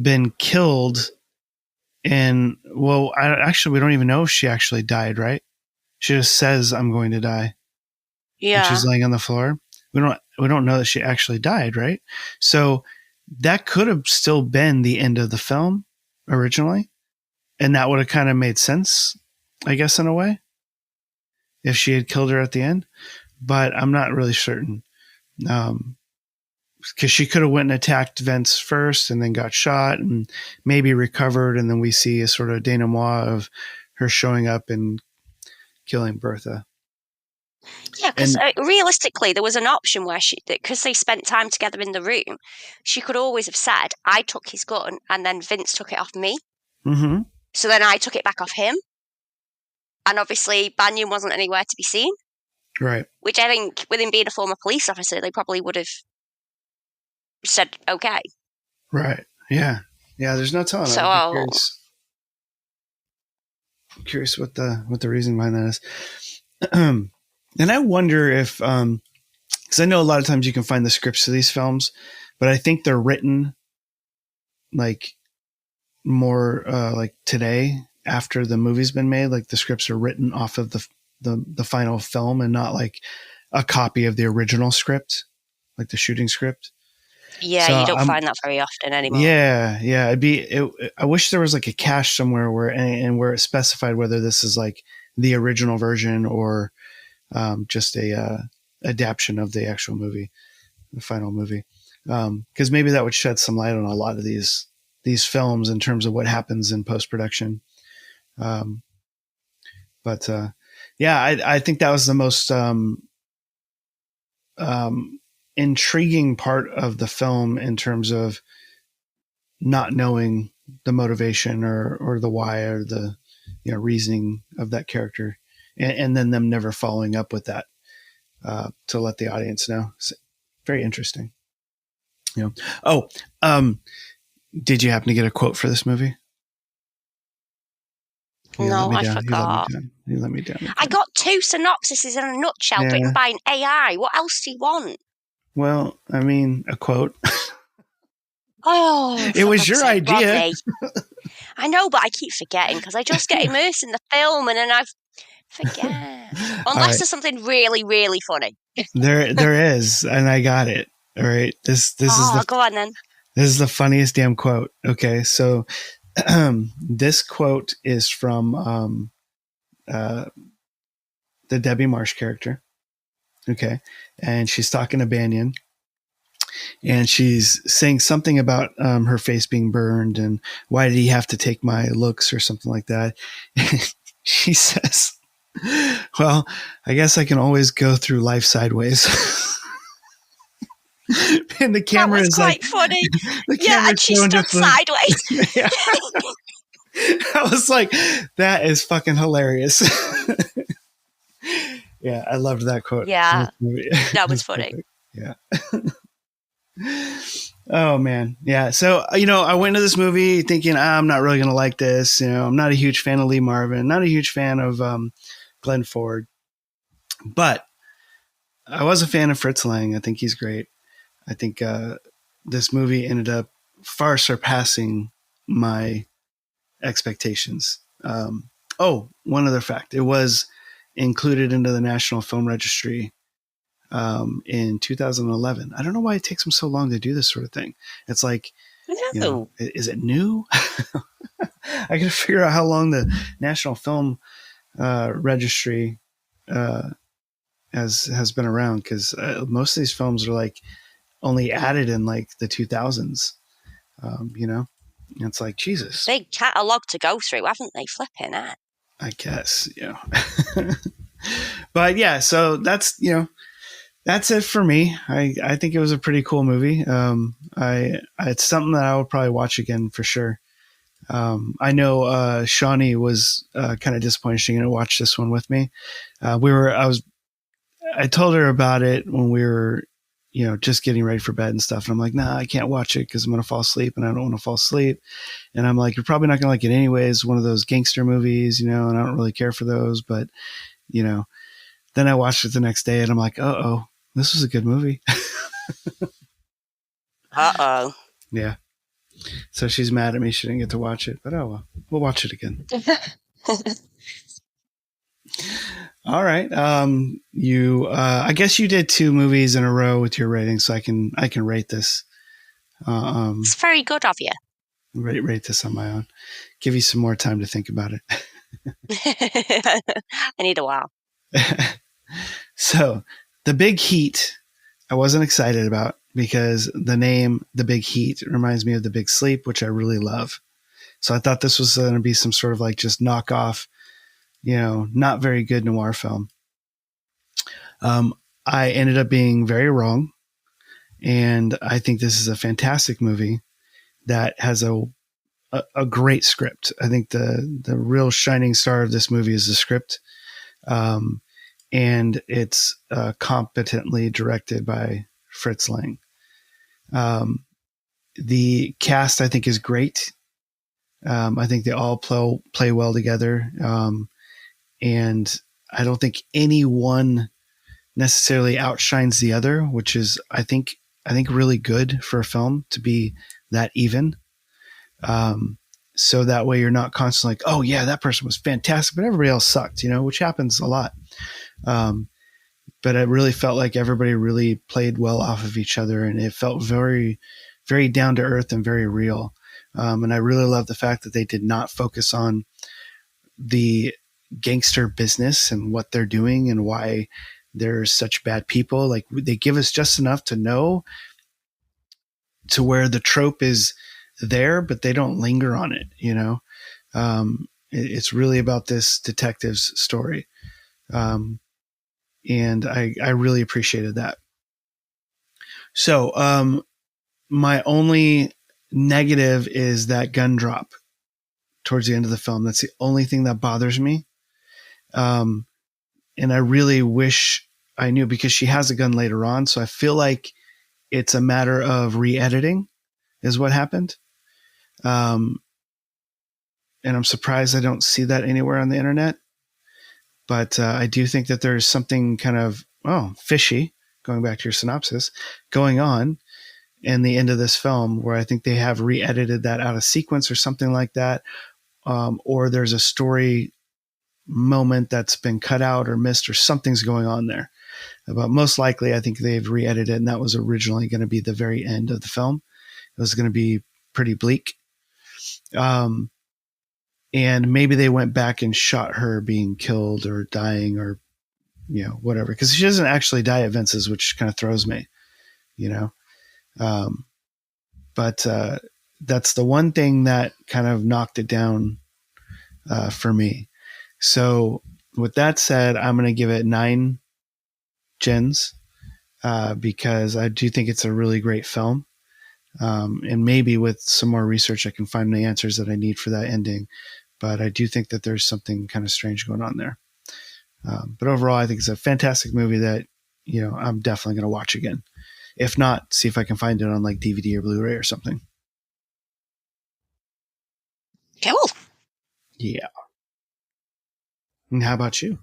S9: been killed we don't even know if she actually died, right? She just says, "I'm going to die."
S8: Yeah.
S9: And she's laying on the floor. We don't know that she actually died, right? So that could have still been the end of the film originally. And that would have kind of made sense, I guess, in a way, if she had killed her at the end. But I'm not really certain. Because she could have went and attacked Vince first and then got shot and maybe recovered. And then we see a sort of denouement of her showing up and killing Bertha.
S8: Yeah, because realistically, there was an option where because they spent time together in the room, she could always have said, "I took his gun and then Vince took it off me."
S9: Mm-hmm.
S8: So then I took it back off him. And obviously, Banyan wasn't anywhere to be seen.
S9: Right.
S8: Which I think, with him being a former police officer, they probably would have said, okay.
S9: Right. Yeah. Yeah, there's no telling.
S8: So
S9: I'm curious what the reason behind that is. And I wonder if, because I know a lot of times you can find the scripts to these films, but I think they're written like more like today after the movie's been made. Like the scripts are written off of the final film and not like a copy of the original script, like the shooting script.
S8: Yeah, so you don't find that very often anymore.
S9: Yeah. I wish there was like a cache somewhere where it specified whether this is like the original version or just a adaptation of the actual movie, the final movie. Because maybe that would shed some light on a lot of these films in terms of what happens in post-production. But I think that was the most intriguing part of the film in terms of not knowing the motivation or the why or the reasoning of that character, and then them never following up with that to let the audience know. It's very interesting. Did you happen to get a quote for this movie?
S8: No, I forgot.
S9: You let me down.
S8: I got 2 synopsises in a nutshell written by an AI. What else do you want?
S9: Well, I mean, a quote.
S8: Oh,
S9: it was your idea.
S8: I know, but I keep forgetting because I just get immersed in the film and then I forget. Unless there's something really, really funny.
S9: There is, and I got it. All right. This is
S8: go on then.
S9: This is the funniest damn quote. Okay, so this quote is from the Debbie Marsh character. Okay, and she's talking to Banyan, and she's saying something about her face being burned and why did he have to take my looks or something like that. She says, "Well, I guess I can always go through life sideways." And the camera is
S8: quite funny. And she stood sideways.
S9: Yeah. I was like, that is fucking hilarious. Yeah, I loved that quote.
S8: Yeah, that was funny.
S9: Yeah. Oh man, yeah. So I went into this movie thinking I'm not really gonna like this. I'm not a huge fan of Lee Marvin, not a huge fan of Glenn Ford, but I was a fan of Fritz Lang. I think he's great. I think this movie ended up far surpassing my expectations. One other fact. It was included into the National Film Registry in 2011. I don't know why it takes them so long to do this sort of thing. It's like, is it new? I got to figure out how long the National Film Registry has been around, because most of these films are like only added in like the 2000s. It's like, Jesus,
S8: big catalog to go through, haven't they? Flipping it,
S9: I guess. But yeah, so that's it for me. I think it was a pretty cool movie. It's something that I would probably watch again for sure. I know Shawnee was kind of disappointed she didn't watch this one with me. I told her about it when we were just getting ready for bed and stuff. And I'm like, nah, I can't watch it because I'm going to fall asleep and I don't want to fall asleep. And I'm like, you're probably not going to like it anyways. One of those gangster movies, and I don't really care for those. But, then I watched it the next day and I'm like, uh-oh, this was a good movie.
S8: Uh-oh.
S9: Yeah. So she's mad at me. She didn't get to watch it, but oh well, we'll watch it again. All right. I guess you did 2 movies in a row with your rating, so I can rate this.
S8: It's very good of you.
S9: Rate this on my own. Give you some more time to think about it.
S8: I need a while.
S9: So, The Big Heat, I wasn't excited about because the name The Big Heat reminds me of The Big Sleep, which I really love. So I thought this was going to be some sort of like just knockoff, not very good noir film. I ended up being very wrong. And I think this is a fantastic movie that has a great script. I think the real shining star of this movie is the script. And it's competently directed by Fritz Lang. The cast, I think, is great. I think they all play well together. And I don't think any one necessarily outshines the other, which is, I think really good for a film to be that even. So that way you're not constantly like, oh yeah, that person was fantastic, but everybody else sucked, which happens a lot. But it really felt like everybody really played well off of each other, and it felt very, very down to earth and very real. And I really love the fact that they did not focus on the gangster business and what they're doing and why they're such bad people. Like, they give us just enough to know to where the trope is there, but they don't linger on it. It's really about this detective's story. And I really appreciated that. So, my only negative is that gun drop towards the end of the film. That's the only thing that bothers me. And I really wish I knew, because she has a gun later on. So I feel like it's a matter of re-editing is what happened. And I'm surprised I don't see that anywhere on the internet. But I do think that there's something kind of, fishy, going back to your synopsis, going on in the end of this film, where I think they have re-edited that out of sequence or something like that. Or there's a story moment that's been cut out or missed, or something's going on there. But most likely, I think they've re-edited it, and that was originally going to be the very end of the film. It was going to be pretty bleak. And maybe they went back and shot her being killed or dying or, whatever. Because she doesn't actually die at Vince's, which kind of throws me, But that's the one thing that kind of knocked it down for me. So with that said, I'm going to give it 9 gens because I do think it's a really great film. And maybe with some more research, I can find the answers that I need for that ending. But I do think that there's something kind of strange going on there. But overall, I think it's a fantastic movie that, I'm definitely going to watch again. If not, see if I can find it on like DVD or Blu-ray or something.
S8: Cool.
S9: Yeah. And how about you?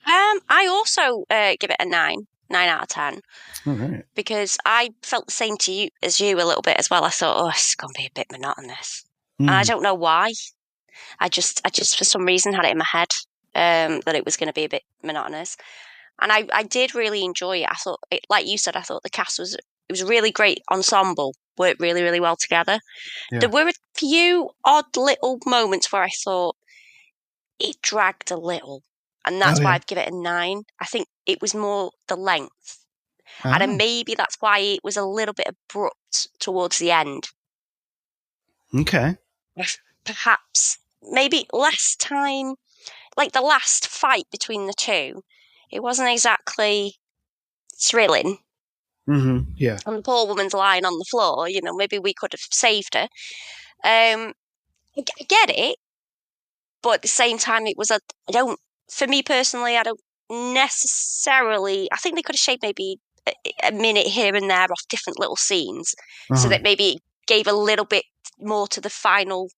S8: I also give it a 9 out of 10.
S9: All right.
S8: Because I felt the same as you a little bit as well. I thought, it's going to be a bit monotonous. And I don't know why. I just for some reason had it in my head that it was going to be a bit monotonous. And I did really enjoy it. I thought, like you said, I thought the cast was a really great ensemble, worked really, really well together. Yeah. There were a few odd little moments where I thought it dragged a little. And that's why I'd give it a 9. I think it was more the length. And then maybe that's why it was a little bit abrupt towards the end.
S9: Okay.
S8: Perhaps maybe less time, like the last fight between the two, it wasn't exactly thrilling.
S9: Mm-hmm. Yeah.
S8: And the poor woman's lying on the floor, maybe we could have saved her. I get it, but at the same time, it was for me personally, I don't necessarily, I think they could have shaved maybe a minute here and there off different little scenes, so that maybe it gave a little bit more to the final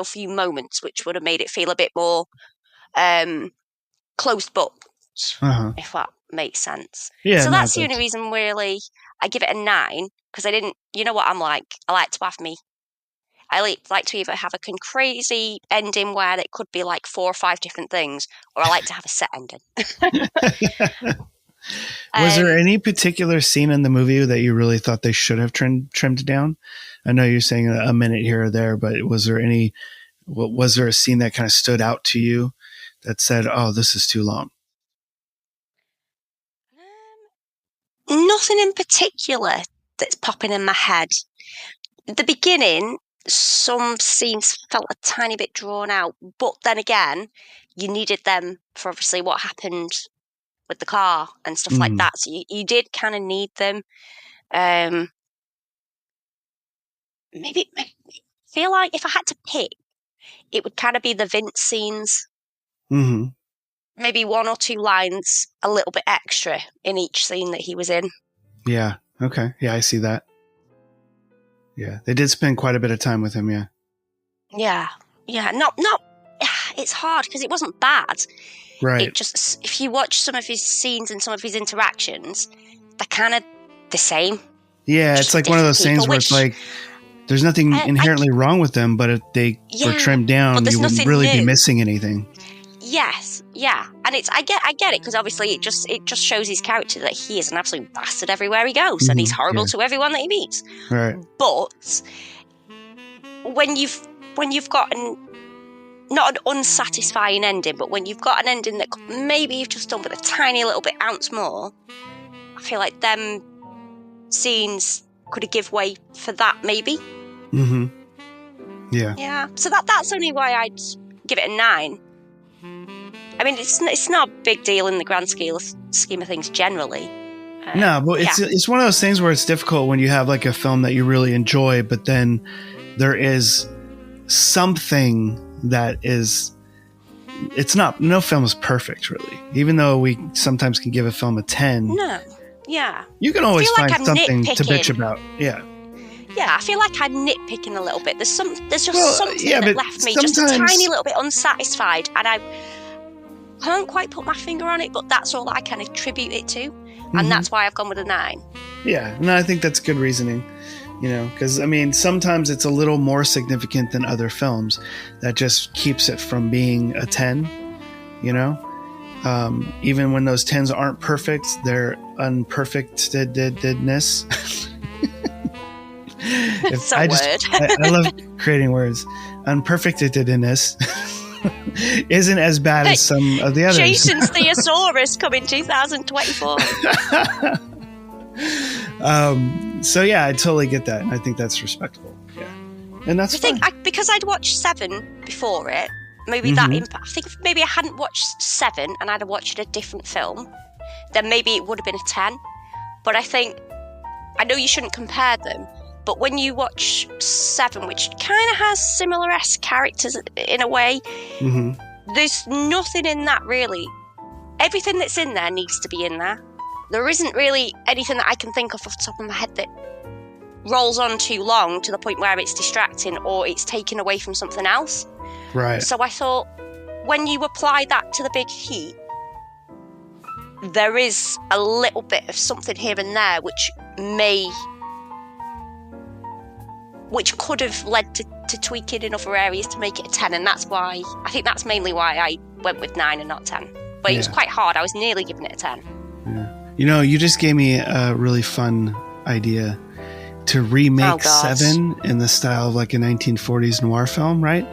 S8: few moments, which would have made it feel a bit more closed book, if that makes sense.
S9: Yeah.
S8: So that's the only reason really I give it a 9, because I didn't. You know what I'm like? I like to either have a crazy ending where it could be like 4 or 5 different things, or I like to have a set ending.
S9: Was there any particular scene in the movie that you really thought they should have trimmed down? I know you're saying a minute here or there, but was there a scene that kind of stood out to you that said, oh, this is too long?
S8: Nothing in particular that's popping in my head. The beginning, some scenes felt a tiny bit drawn out, but then again, you needed them for obviously what happened with the car and stuff like that. So you did kind of need them. Maybe feel like if I had to pick, it would kind of be the Vince scenes.
S9: Mm-hmm.
S8: Maybe 1 or 2 lines a little bit extra in each scene that he was in.
S9: Yeah. Okay. Yeah, I see that. Yeah, they did spend quite a bit of time with him. Yeah.
S8: Yeah. Not. It's hard because it wasn't bad.
S9: Right.
S8: It just, if you watch some of his scenes and some of his interactions, they're kind of the same.
S9: Yeah, it's like one of those things where it's like there's nothing inherently wrong with them, but if they were trimmed down, you wouldn't really be missing anything.
S8: Yes, yeah, and I get it because obviously it just shows his character that he is an absolute bastard everywhere he goes, and he's horrible to everyone that he meets.
S9: Right.
S8: But when you've got not an unsatisfying ending, but when you've got an ending that maybe you've just done with a tiny little bit ounce more, I feel like them scenes could have give way for that maybe.
S9: Mm-hmm. Yeah.
S8: Yeah. So that's only why I'd give it a 9. I mean, it's not a big deal in the grand scheme of things generally.
S9: No, but it's one of those things where it's difficult when you have like a film that you really enjoy, but then there is something that is, no film is perfect really. Even though we sometimes can give a film a 10.
S8: No. Yeah.
S9: You can always find something to bitch about. Yeah.
S8: Yeah, I feel like I'm nitpicking a little bit. There's something that left me just a tiny little bit unsatisfied, and I can't quite put my finger on it, but that's all that I can attribute it to, and that's why I've gone with a 9.
S9: Yeah, no, I think that's good reasoning. You know, because I mean, sometimes it's a little more significant than other films that just keeps it from being a 10. You know, even when those 10s aren't perfect, they're unperfectedness. I love creating words. Unperfectedness isn't as bad as some of the others.
S8: Jason's Thesaurus coming 2024.
S9: So yeah, I totally get that, and I think that's respectable. Yeah, and that's fine.
S8: Because I'd watched 7 before it. Maybe that impact. I think if maybe I hadn't watched 7 and I'd have watched a different film, then maybe it would have been a 10. But I know you shouldn't compare them. But when you watch 7, which kind of has similar-esque characters in a way, there's nothing in that really. Everything that's in there needs to be in there. There isn't really anything that I can think of off the top of my head that rolls on too long to the point where it's distracting or it's taken away from something else.
S9: Right.
S8: So I thought, when you apply that to the big heat, there is a little bit of something here and there which could have led to tweaking in other areas to make it a 10, and that's mainly why I went with 9 and not 10. But it was quite hard. I was nearly giving it a 10.
S9: Yeah. You know, you just gave me a really fun idea to remake 7 in the style of like a 1940s noir film, right?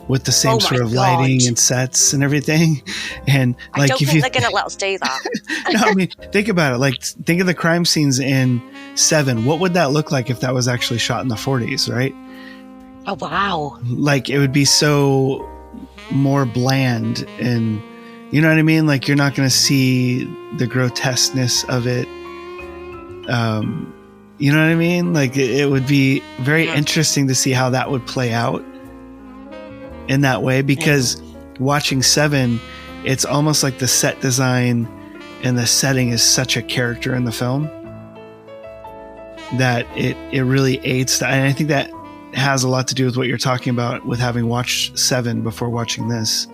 S9: With the same sort of lighting and sets and everything. And like,
S8: I don't think they're going to let us do that.
S9: No, I mean, think about it. Like, think of the crime scenes in 7. What would that look like if that was actually shot in the 40s, right?
S8: Oh, wow.
S9: Like, it would be so more bland, and you know what I mean? Like, you're not going to see the grotesqueness of it. You know what I mean? Like, it would be very interesting to see how that would play out in that way, because watching 7, it's almost like the set design and the setting is such a character in the film. that it really aids. And I think that has a lot to do with what you're talking about with having watched 7 before watching this.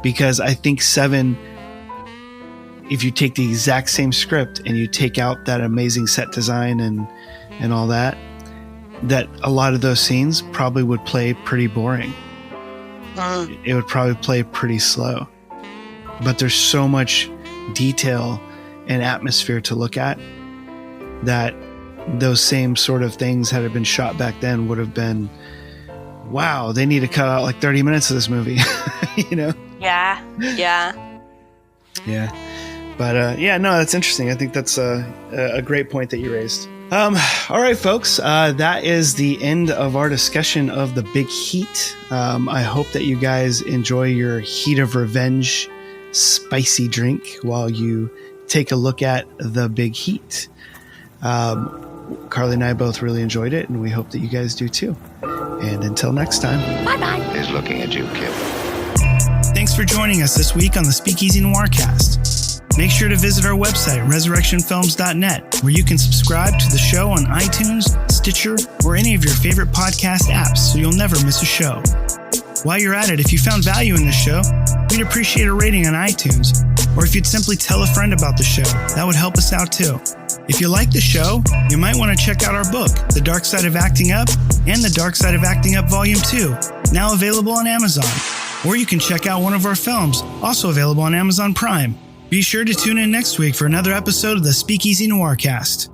S9: Because I think 7, if you take the exact same script and you take out that amazing set design and all that a lot of those scenes probably would play pretty boring. It would probably play pretty slow. But there's so much detail and atmosphere to look at that those same sort of things, had it been shot back then, would have been, wow, they need to cut out like 30 minutes of this movie. You know?
S8: Yeah.
S9: But no, that's interesting. I think that's a great point that you raised. All right, folks, that is the end of our discussion of The Big Heat. I hope that you guys enjoy your Heat of Revenge spicy drink while you take a look at The Big Heat. Carly and I both really enjoyed it, and we hope that you guys do too. And until next time.
S5: Bye-bye. He's looking at you, kid.
S9: Thanks for joining us this week on the Speakeasy Noircast. Make sure to visit our website, resurrectionfilms.net, where you can subscribe to the show on iTunes, Stitcher, or any of your favorite podcast apps so you'll never miss a show. While you're at it, if you found value in the show, we'd appreciate a rating on iTunes, or if you'd simply tell a friend about the show, that would help us out too. If you like the show, you might want to check out our book, The Dark Side of Acting Up, and The Dark Side of Acting Up Volume 2, now available on Amazon. Or you can check out one of our films, also available on Amazon Prime. Be sure to tune in next week for another episode of the Speakeasy Noircast.